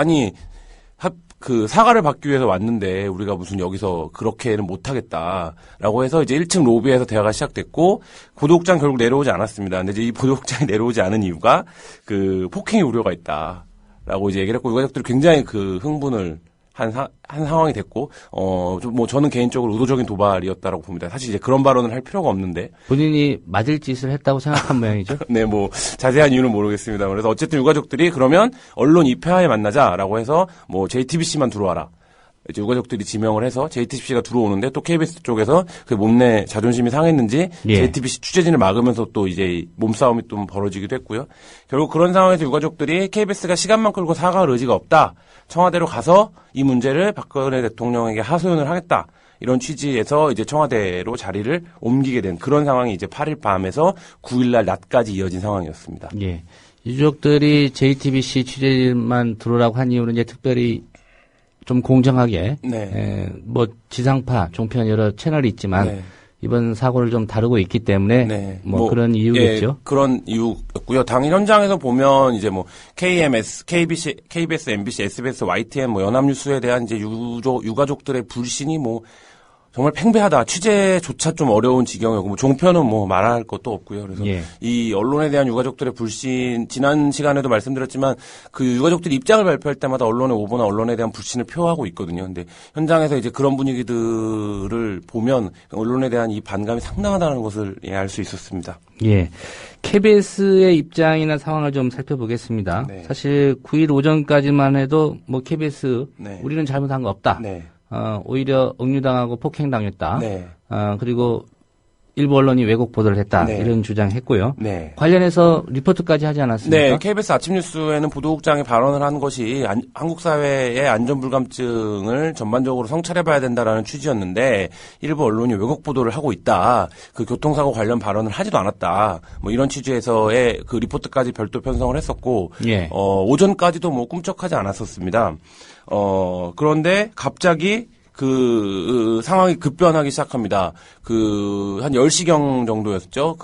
사과를 받기 위해서 왔는데 우리가 무슨 여기서 그렇게는 못하겠다라고 해서 이제 1층 로비에서 대화가 시작됐고, 보도국장 결국 내려오지 않았습니다. 근데 이제 이 보도국장이 내려오지 않은 이유가 폭행의 우려가 있다라고 이제 얘기를 했고, 유가족들이 굉장히 흥분을 한 상황이 됐고, 저는 개인적으로 의도적인 도발이었다라고 봅니다. 사실 이제 그런 발언을 할 필요가 없는데. 본인이 맞을 짓을 했다고 생각한 모양이죠? 네, 자세한 이유는 모르겠습니다. 그래서 어쨌든 유가족들이 그러면 언론 입회하에 만나자라고 해서 JTBC만 들어와라. 이제 유가족들이 지명을 해서 JTBC가 들어오는데 또 KBS 쪽에서 그 몸내 자존심이 상했는지 예. JTBC 취재진을 막으면서 또 이제 몸싸움이 좀 벌어지기도 했고요. 결국 그런 상황에서 유가족들이 KBS가 시간만 끌고 사과할 의지가 없다. 청와대로 가서 이 문제를 박근혜 대통령에게 하소연을 하겠다. 이런 취지에서 이제 청와대로 자리를 옮기게 된 그런 상황이 이제 8일 밤에서 9일날 낮까지 이어진 상황이었습니다. 예. 유족들이 JTBC 취재진만 들어오라고 한 이유는 이제 특별히 좀 공정하게, 네. 뭐 지상파, 종편 여러 채널이 있지만 네. 이번 사고를 좀 다루고 있기 때문에 네. 뭐 그런 이유겠죠. 예, 그런 이유였고요. 당일 현장에서 보면 이제 뭐 KMS, KBS, MBC, SBS, YTN 뭐 연합뉴스에 대한 이제 유가족들의 불신이 뭐 정말 팽배하다. 취재조차 좀 어려운 지경이고 뭐 종편은 뭐 말할 것도 없고요. 그래서 예. 이 언론에 대한 유가족들의 불신 지난 시간에도 말씀드렸지만 그 유가족들이 입장을 발표할 때마다 언론의 오보나 언론에 대한 불신을 표하고 있거든요. 근데 현장에서 이제 그런 분위기들을 보면 언론에 대한 이 반감이 상당하다는 것을 알 수 있었습니다. 예. KBS의 입장이나 상황을 좀 살펴보겠습니다. 네. 사실 9일 오전까지만 해도 뭐 KBS 네. 우리는 잘못한 거 없다. 네. 오히려 억류당하고 폭행당했다. 네. 그리고 일부 언론이 왜곡 보도를 했다. 네. 이런 주장했고요. 네. 관련해서 리포트까지 하지 않았습니까? 네, KBS 아침 뉴스에는 보도국장이 발언을 한 것이 한국 사회의 안전불감증을 전반적으로 성찰해봐야 된다라는 취지였는데 일부 언론이 왜곡 보도를 하고 있다. 그 교통사고 관련 발언을 하지도 않았다. 뭐 이런 취지에서의 그 리포트까지 별도 편성을 했었고, 예. 오전까지도 뭐 꿈쩍하지 않았었습니다. 그런데 갑자기 그 상황이 급변하기 시작합니다. 한 10시경 정도였죠.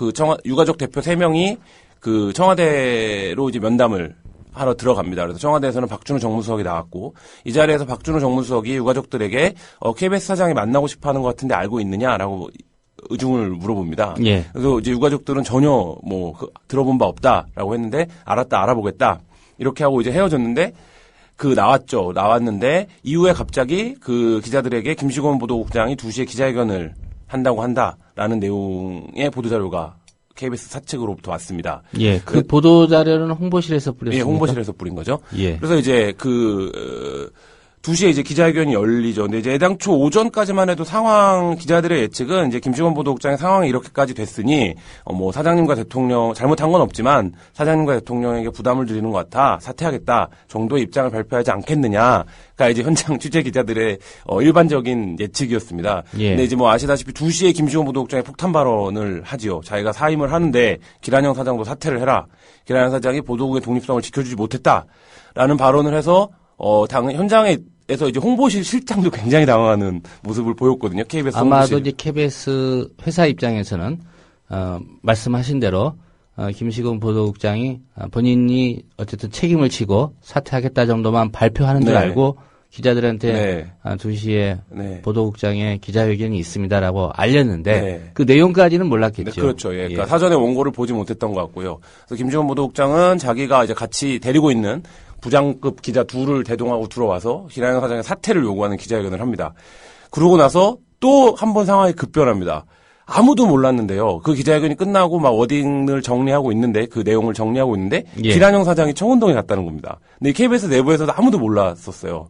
유가족 대표 3명이 그 청와대로 이제 면담을 하러 들어갑니다. 그래서 청와대에서는 박준우 정무수석이 나왔고 이 자리에서 박준우 정무수석이 유가족들에게 KBS 사장이 만나고 싶어 하는 것 같은데 알고 있느냐라고 의중을 물어봅니다. 예. 그래서 이제 유가족들은 전혀 들어본 바 없다라고 했는데 알았다, 알아보겠다. 이렇게 하고 이제 헤어졌는데 나왔는데 이후에 갑자기 그 기자들에게 김시곤 보도국장이 2시에 기자회견을 한다라는 내용의 보도자료가 KBS 사측으로부터 왔습니다. 예, 그 보도자료는 홍보실에서 뿌렸습니다. 예, 홍보실에서 뿌린 거죠. 예. 그래서 이제 2시에 이제 기자회견이 열리죠. 근데 이제 애당초 오전까지만 해도 기자들의 예측은 이제 김시곤 보도국장의 상황이 이렇게까지 됐으니, 뭐 사장님과 대통령, 잘못한 건 없지만 사장님과 대통령에게 부담을 드리는 것 같아, 사퇴하겠다 정도의 입장을 발표하지 않겠느냐가 이제 현장 취재 기자들의 일반적인 예측이었습니다. 예. 근데 이제 뭐 아시다시피 2시에 김시곤 보도국장이 폭탄 발언을 하지요. 자기가 사임을 하는데 기란영 사장도 사퇴를 해라. 기란영 사장이 보도국의 독립성을 지켜주지 못했다라는 발언을 해서 현장에서 이제 홍보실 실장도 굉장히 당황하는 모습을 보였거든요. KBS 아마도 홍보실. 이제 KBS 회사 입장에서는 말씀하신 대로 김시곤 보도국장이 본인이 어쨌든 책임을 지고 사퇴하겠다 정도만 발표하는 줄 네. 알고 기자들한테 네. 2시에 네. 보도국장의 기자회견이 있습니다라고 알렸는데 네. 그 내용까지는 몰랐겠죠. 네, 그렇죠. 예. 그러니까 사전에 원고를 보지 못했던 것 같고요. 그래서 김시곤 보도국장은 자기가 이제 같이 데리고 있는 부장급 기자 둘을 대동하고 들어와서 기란영 사장의 사퇴를 요구하는 기자회견을 합니다. 그러고 나서 또 한 번 상황이 급변합니다. 아무도 몰랐는데요. 그 기자회견이 끝나고 막 워딩을 정리하고 있는데 그 내용을 정리하고 있는데 예. 기란영 사장이 청운동에 갔다는 겁니다. 근데 KBS 내부에서도 아무도 몰랐었어요.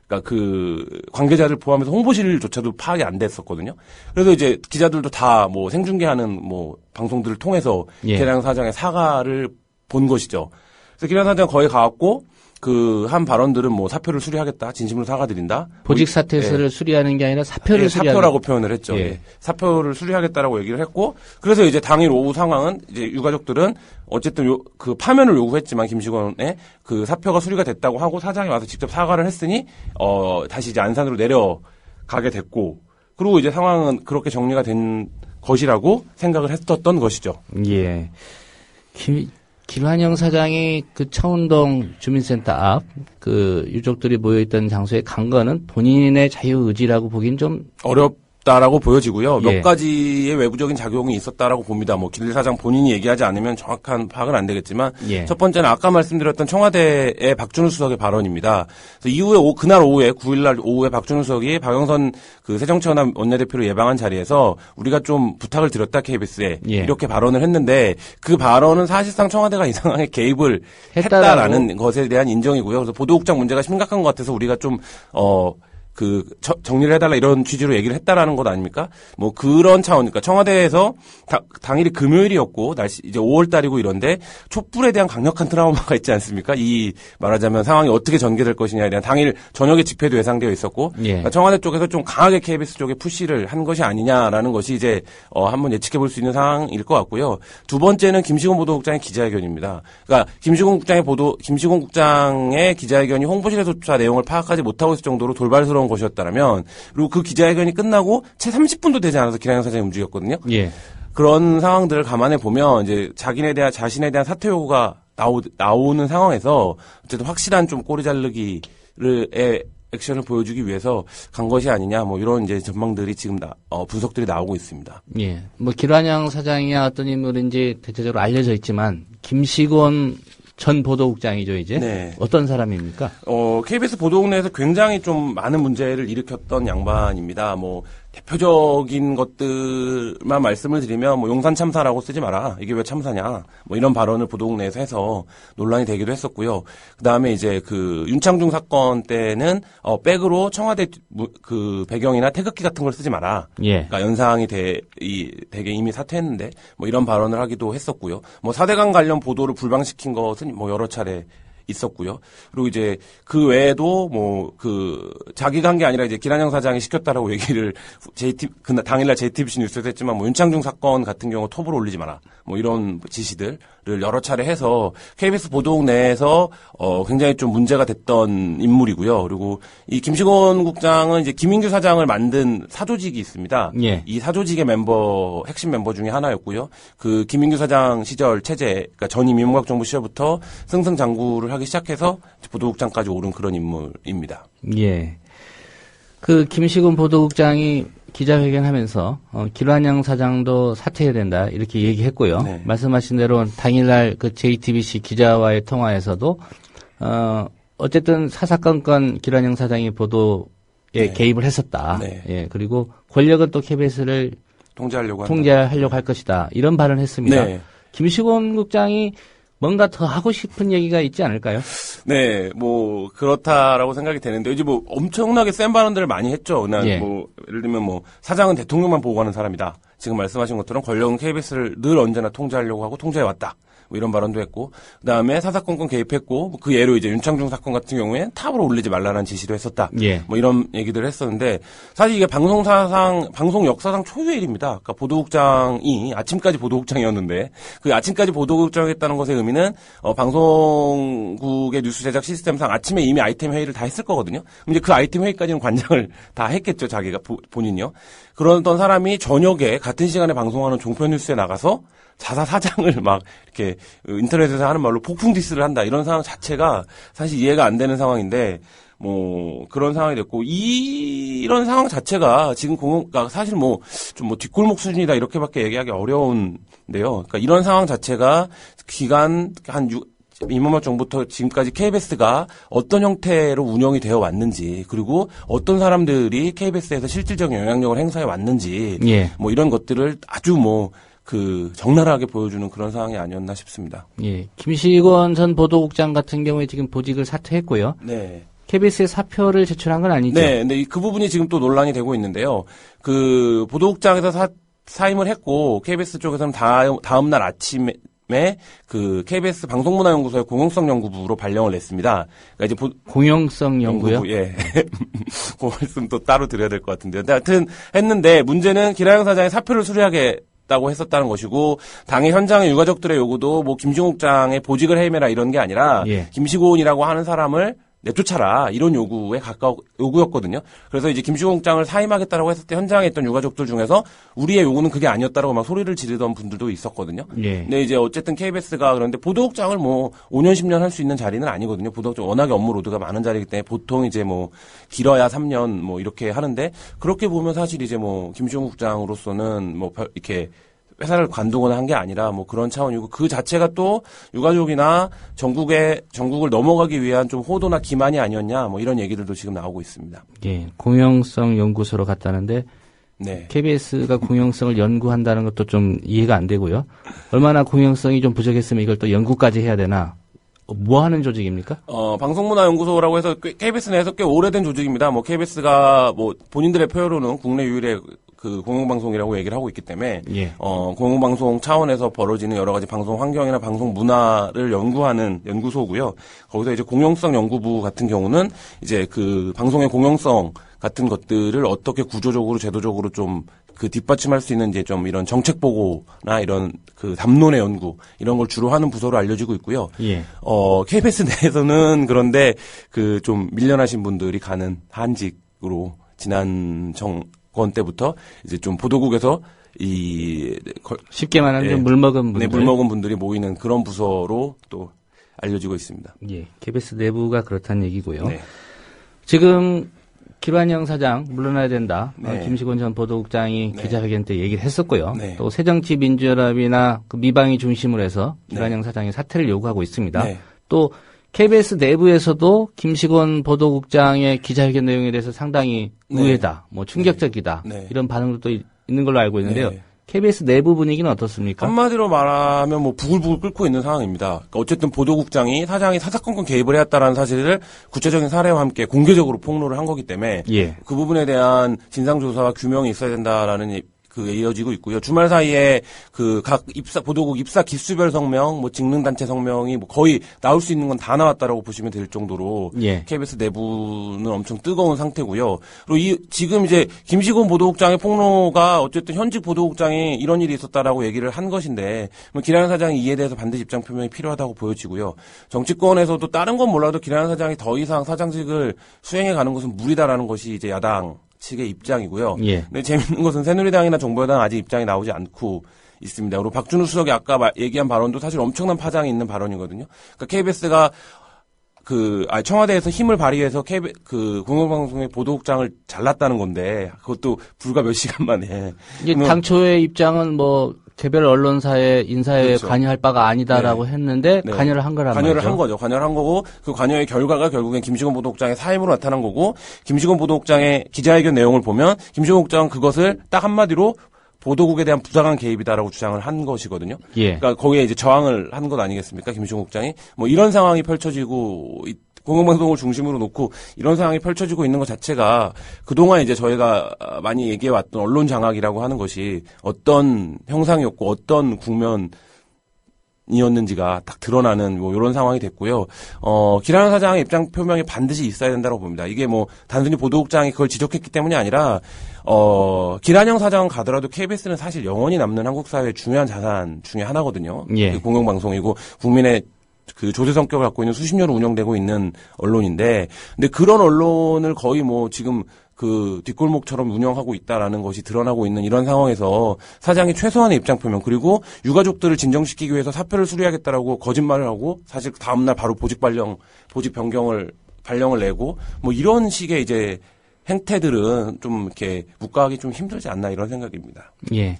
그러니까 그 관계자를 포함해서 홍보실조차도 파악이 안 됐었거든요. 그래서 이제 기자들도 다 뭐 생중계하는 뭐 방송들을 통해서 예. 기란영 사장의 사과를 본 것이죠. 그래서 기란영 사장 거기 가갖고 한 발언들은 뭐 사표를 수리하겠다, 진심으로 사과드린다. 보직 사퇴서를 수리하는 게 아니라 사표를 예, 수리하는. 사표라고 표현을 했죠. 예. 예. 사표를 수리하겠다라고 얘기를 했고, 그래서 이제 당일 오후 상황은 이제 유가족들은 어쨌든 그 파면을 요구했지만 김시곤의 그 사표가 수리가 됐다고 하고 사장이 와서 직접 사과를 했으니 다시 이제 안산으로 내려가게 됐고, 그리고 이제 상황은 그렇게 정리가 된 것이라고 생각을 했었던 것이죠. 예. 김한영 사장이 그 청운동 주민센터 앞 그 유족들이 모여있던 장소에 간 거는 본인의 자유의지라고 보긴 좀 어렵다라고 보여지고요. 예. 몇 가지의 외부적인 작용이 있었다라고 봅니다. 뭐 길 사장 본인이 얘기하지 않으면 정확한 파악은 안 되겠지만 예. 첫 번째는 아까 말씀드렸던 청와대의 박준우 수석의 발언입니다. 그래서 이후에 그날 오후에 9일날 오후에 박준우 수석이 박영선 그 새정치연합 원내대표를 예방한 자리에서 우리가 좀 부탁을 드렸다 KBS에 예. 이렇게 발언을 했는데 그 발언은 사실상 청와대가 이 상황에 개입을 했다라는 것에 대한 인정이고요. 그래서 보도국장 문제가 심각한 것 같아서 우리가 좀 정리를 해달라 이런 취지로 얘기를 했다라는 것 아닙니까? 뭐 그런 차원이니까 청와대에서 당일이 금요일이었고 날씨 이제 5월달이고 이런데 촛불에 대한 강력한 트라우마가 있지 않습니까? 이 말하자면 상황이 어떻게 전개될 것이냐에 대한 당일 저녁에 집회도 예상되어 있었고 그러니까 청와대 쪽에서 좀 강하게 KBS 쪽에 푸시를 한 것이 아니냐라는 것이 이제 한번 예측해 볼 수 있는 상황일 것 같고요. 두 번째는 김시곤 보도국장의 기자회견입니다. 그러니까 김시곤 국장의 기자회견이 홍보실에서조차 내용을 파악하지 못하고 있을 정도로 돌발스러운 것이었다면 그리고 그 기자회견이 끝나고 채 30분도 되지 않아서 기량영 사장이 움직였거든요. 예. 그런 상황들을 감안해 보면 이제 자신에 대한 사퇴 요구가 나오는 상황에서 어쨌든 확실한 좀 꼬리 자르기의 액션을 보여주기 위해서 간 것이 아니냐 뭐 이런 이제 전망들이 지금 분석들이 나오고 있습니다. 예. 뭐 기량영 사장이야 어떤 인물인지 대체적으로 알려져 있지만 김시곤 전 보도국장이죠, 이제. 네. 어떤 사람입니까? KBS 보도국 내에서 굉장히 좀 많은 문제를 일으켰던 양반입니다. 뭐, 대표적인 것들만 말씀을 드리면, 뭐, 용산 참사라고 쓰지 마라. 이게 왜 참사냐. 뭐, 이런 발언을 보도국 내에서 해서 논란이 되기도 했었고요. 그 다음에 이제 윤창중 사건 때는, 백으로 청와대 배경이나 태극기 같은 걸 쓰지 마라. 예. 그러니까 연상이 되게 이미 사퇴했는데, 뭐, 이런 발언을 하기도 했었고요. 뭐, 4대강 관련 보도를 불방시킨 것은 뭐, 여러 차례 있었고요. 그리고 이제 그 외에도 자기가 한 게 아니라 이제 기량영 사장이 시켰다라고 얘기를 당일날 JTBC 뉴스에서 했지만 뭐 윤창중 사건 같은 경우 톱으로 올리지 마라. 뭐 이런 지시들을 여러 차례 해서 KBS 보도국 내에서 굉장히 좀 문제가 됐던 인물이고요. 그리고 이 김시곤 국장은 이제 김인규 사장을 만든 사조직이 있습니다. 예. 이 사조직의 핵심 멤버 중에 하나였고요. 그 김인규 사장 시절 그러니까 전임 이명박 정부 시절부터 승승장구를 하기 시작해서 보도국장까지 오른 그런 인물입니다. 예. 그 김시곤 보도국장이 기자회견하면서 기량영 사장도 사퇴해야 된다 이렇게 얘기했고요. 네. 말씀하신 대로 당일날 그 JTBC 기자와의 통화에서도 어쨌든 사사건건 기량영 사장이 보도에 네. 개입을 했었다. 네. 예. 그리고 권력은 또 KBS를 통제하려고 할 것이다. 이런 발언을 했습니다. 네. 김시곤 국장이 뭔가 더 하고 싶은 얘기가 있지 않을까요? 네, 뭐 그렇다라고 생각이 되는데 이제 뭐 엄청나게 센 발언들을 많이 했죠. 예. 뭐 예를 들면 뭐 사장은 대통령만 보고하는 사람이다. 지금 말씀하신 것처럼 권력은 KBS를 늘 언제나 통제하려고 하고 통제해왔다. 뭐 이런 발언도 했고, 그 다음에 사사건건 개입했고, 그 예로 이제 윤창중 사건 같은 경우에 탑으로 올리지 말라는 지시도 했었다. 예. 뭐 이런 얘기들을 했었는데, 사실 이게 방송 역사상 초유의 일입니다. 그러니까 보도국장이 아침까지 보도국장이었는데, 그 아침까지 보도국장이었다는 것의 의미는, 방송국의 뉴스 제작 시스템상 아침에 이미 아이템 회의를 다 했을 거거든요. 그럼 이제 그 아이템 회의까지는 관장을 다 했겠죠, 자기가, 본인이요. 그러던 사람이 저녁에 같은 시간에 방송하는 종편 뉴스에 나가서, 자사 사장을 막 이렇게 인터넷에서 하는 말로 폭풍 디스를 한다 이런 상황 자체가 사실 이해가 안 되는 상황인데 뭐 그런 상황이 됐고 이런 상황 자체가 지금 그러니까 사실 뭐 좀 뭐 뒷골목 수준이다 이렇게밖에 얘기하기 어려운데요. 그러니까 이런 상황 자체가 기간 한 이명박 정부부터 지금까지 KBS가 어떤 형태로 운영이 되어 왔는지 그리고 어떤 사람들이 KBS에서 실질적인 영향력을 행사해 왔는지 예. 뭐 이런 것들을 아주 적나라하게 보여주는 그런 상황이 아니었나 싶습니다. 예. 김시곤 전 보도국장 같은 경우에 지금 보직을 사퇴했고요. 네. KBS에 사표를 제출한 건 아니죠? 네. 근데 그 부분이 지금 또 논란이 되고 있는데요. 그 보도국장에서 사임을 했고 KBS 쪽에서는 다음 날 아침에 그 KBS 방송문화연구소의 공영성 연구부로 발령을 냈습니다. 그러니까 이제 공영성 연구요? 예. 그 말씀 또 따로 드려야 될 것 같은데요. 하여튼 했는데 문제는 기량영 사장이 사표를 수리하겠다고 했었다는 것이고 당의 현장의 유가족들의 요구도 뭐 김시곤 국장의 보직을 해임해라 이런 게 아니라 예. 김시곤이라고 하는 사람을 내쫓아라 이런 요구였거든요. 그래서 이제 김시곤 국장을 사임하겠다라고 했을 때 현장에 있던 유가족들 중에서 우리의 요구는 그게 아니었다라고 막 소리를 지르던 분들도 있었거든요. 예. 근데 이제 어쨌든 KBS가 그런데 보도국장을 뭐 5년 10년 할 수 있는 자리는 아니거든요. 보도국장 워낙에 업무 로드가 많은 자리이기 때문에 보통 이제 뭐 길어야 3년 뭐 이렇게 하는데 그렇게 보면 사실 이제 뭐 김시곤 국장으로서는 뭐 이렇게 회사를 관두거나 한 게 아니라 뭐 그런 차원이고 그 자체가 또 유가족이나 전국을 넘어가기 위한 좀 호도나 기만이 아니었냐 뭐 이런 얘기들도 지금 나오고 있습니다. 예, 공영성 연구소로 갔다는데 네. KBS가 공영성을 연구한다는 것도 좀 이해가 안 되고요. 얼마나 공영성이 좀 부족했으면 이걸 또 연구까지 해야 되나 뭐 하는 조직입니까? 방송문화연구소라고 해서 KBS 내에서 꽤 오래된 조직입니다. 뭐 KBS가 뭐 본인들의 표현으로는 국내 유일의 그 공영방송이라고 얘기를 하고 있기 때문에 예. 공영방송 차원에서 벌어지는 여러 가지 방송 환경이나 방송 문화를 연구하는 연구소고요. 거기서 이제 공영성 연구부 같은 경우는 이제 그 방송의 공영성 같은 것들을 어떻게 구조적으로 제도적으로 좀 그 뒷받침할 수 있는 이제 좀 이런 정책 보고나 이런 그 담론의 연구 이런 걸 주로 하는 부서로 알려지고 있고요. 예. KBS 내에서는 그런데 그 좀 밀려나신 분들이 가는 한직으로 지난 정권 때부터 이제 좀 보도국에서 쉽게 말하면 좀 물먹은 분들, 네, 물먹은 분들이 모이는 그런 부서로 또 알려지고 있습니다. 예, KBS 내부가 그렇다는 얘기고요. 네. 지금 김한영 사장 물러나야 된다. 네. 김시곤 전 보도국장이 네. 기자회견 때 얘기를 했었고요. 네. 또 새정치민주연합이나 그 미방위 중심으로 해서 네. 김한영 사장이 사퇴를 요구하고 있습니다. 네. 또 KBS 내부에서도 김시곤 보도국장의 기자회견 내용에 대해서 상당히 네. 의외다, 뭐 충격적이다 네. 이런 반응도 또 있는 걸로 알고 있는데요. 네. KBS 내부 분위기는 어떻습니까? 한마디로 말하면 뭐 부글부글 끓고 있는 상황입니다. 그러니까 어쨌든 보도국장이 사장이 사사건건 개입을 해왔다라는 사실을 구체적인 사례와 함께 공개적으로 폭로를 한 거기 때문에 예. 그 부분에 대한 진상조사와 규명이 있어야 된다라는 그 이어지고 있고요. 주말 사이에 그 각 보도국 입사 기수별 성명, 뭐 직능단체 성명이 뭐 거의 나올 수 있는 건 다 나왔다라고 보시면 될 정도로 예. KBS 내부는 엄청 뜨거운 상태고요. 그리고 지금 이제 김시곤 보도국장의 폭로가 어쨌든 현직 보도국장이 이런 일이 있었다라고 얘기를 한 것인데 김한영 사장이 이에 대해서 반드시 입장 표명이 필요하다고 보여지고요. 정치권에서도 다른 건 몰라도 김한영 사장이 더 이상 사장직을 수행해 가는 것은 무리다라는 것이 이제 야당 측의 입장이고요. 예. 근데 재밌는 것은 새누리당이나 정보여당 아직 입장이 나오지 않고 있습니다. 그리고 박준우 수석이 아까 얘기한 발언도 사실 엄청난 파장이 있는 발언이거든요. 그러니까 KBS가 청와대에서 힘을 발휘해서 공영방송의 보도국장을 잘랐다는 건데 그것도 불과 몇 시간 만에. 이게 당초의 입장은 뭐 개별 언론사의 인사에 그렇죠. 관여할 바가 아니다라고 네. 했는데 네. 관여를 한 거란 관여를 말이죠. 한 거죠. 관여를 한 거고 그 관여의 결과가 결국엔 김시곤 보도국장의 사임으로 나타난 거고 김시곤 보도국장의 기자회견 내용을 보면 김시곤 국장은 그것을 딱 한마디로 보도국에 대한 부당한 개입이다라고 주장을 한 것이거든요. 예. 그러니까 거기에 이제 저항을 한 것 아니겠습니까? 김시곤 국장이 뭐 이런 상황이 펼쳐지고 공영방송을 중심으로 놓고 이런 상황이 펼쳐지고 있는 것 자체가 그동안 이제 저희가 많이 얘기해왔던 언론 장악이라고 하는 것이 어떤 형상이었고 어떤 국면이었는지가 딱 드러나는 뭐 이런 상황이 됐고요. 김한영 사장의 입장 표명이 반드시 있어야 된다고 봅니다. 이게 뭐 단순히 보도국장이 그걸 지적했기 때문이 아니라 김한영 사장 가더라도 KBS는 사실 영원히 남는 한국 사회의 중요한 자산 중에 하나거든요. 예. 그 공영방송이고 국민의 그 조세 성격을 갖고 있는 수십 년을 운영되고 있는 언론인데, 근데 그런 언론을 거의 뭐 지금 그 뒷골목처럼 운영하고 있다라는 것이 드러나고 있는 이런 상황에서 사장이 최소한의 입장 표명 그리고 유가족들을 진정시키기 위해서 사표를 수리하겠다라고 거짓말을 하고 사실 다음 날 바로 보직 변경을 발령을 내고 뭐 이런 식의 이제 행태들은 좀 이렇게 묵과하기 좀 힘들지 않나 이런 생각입니다. 예.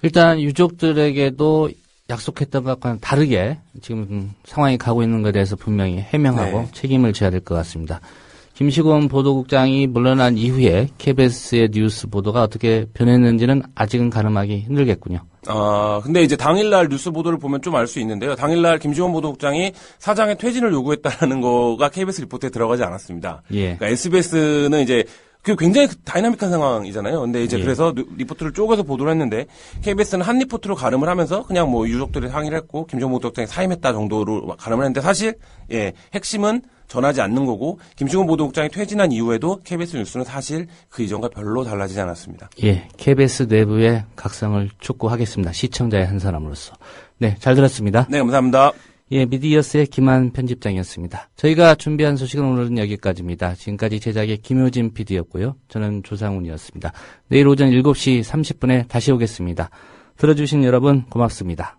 일단 유족들에게도 약속했던 것과는 다르게 지금 상황이 가고 있는 것에 대해서 분명히 해명하고 네. 책임을 져야 될 것 같습니다. 김시곤 보도국장이 물러난 이후에 KBS의 뉴스 보도가 어떻게 변했는지는 아직은 가늠하기 힘들겠군요. 근데 이제 당일날 뉴스 보도를 보면 좀 알 수 있는데요. 당일날 김시곤 보도국장이 사장의 퇴진을 요구했다는 거가 KBS 리포트에 들어가지 않았습니다. 예. 그러니까 SBS는 이제 그 굉장히 다이나믹한 상황이잖아요. 근데 이제 예. 그래서 리포트를 쪼개서 보도를 했는데 KBS는 한 리포트로 가름을 하면서 그냥 뭐 유족들이 상의를 했고 김시곤 보도국장이 사임했다 정도로 가름을 했는데 사실 핵심은 전하지 않는 거고 김시곤 보도국장이 퇴진한 이후에도 KBS 뉴스는 사실 그 이전과 별로 달라지지 않았습니다. 예, KBS 내부의 각성을 촉구하겠습니다. 시청자의 한 사람으로서. 네, 잘 들었습니다. 네, 감사합니다. 예, 미디어스의 김한 편집장이었습니다. 저희가 준비한 소식은 오늘은 여기까지입니다. 지금까지 제작의 김효진 PD였고요. 저는 조상훈이었습니다. 내일 오전 7시 30분에 다시 오겠습니다. 들어주신 여러분 고맙습니다.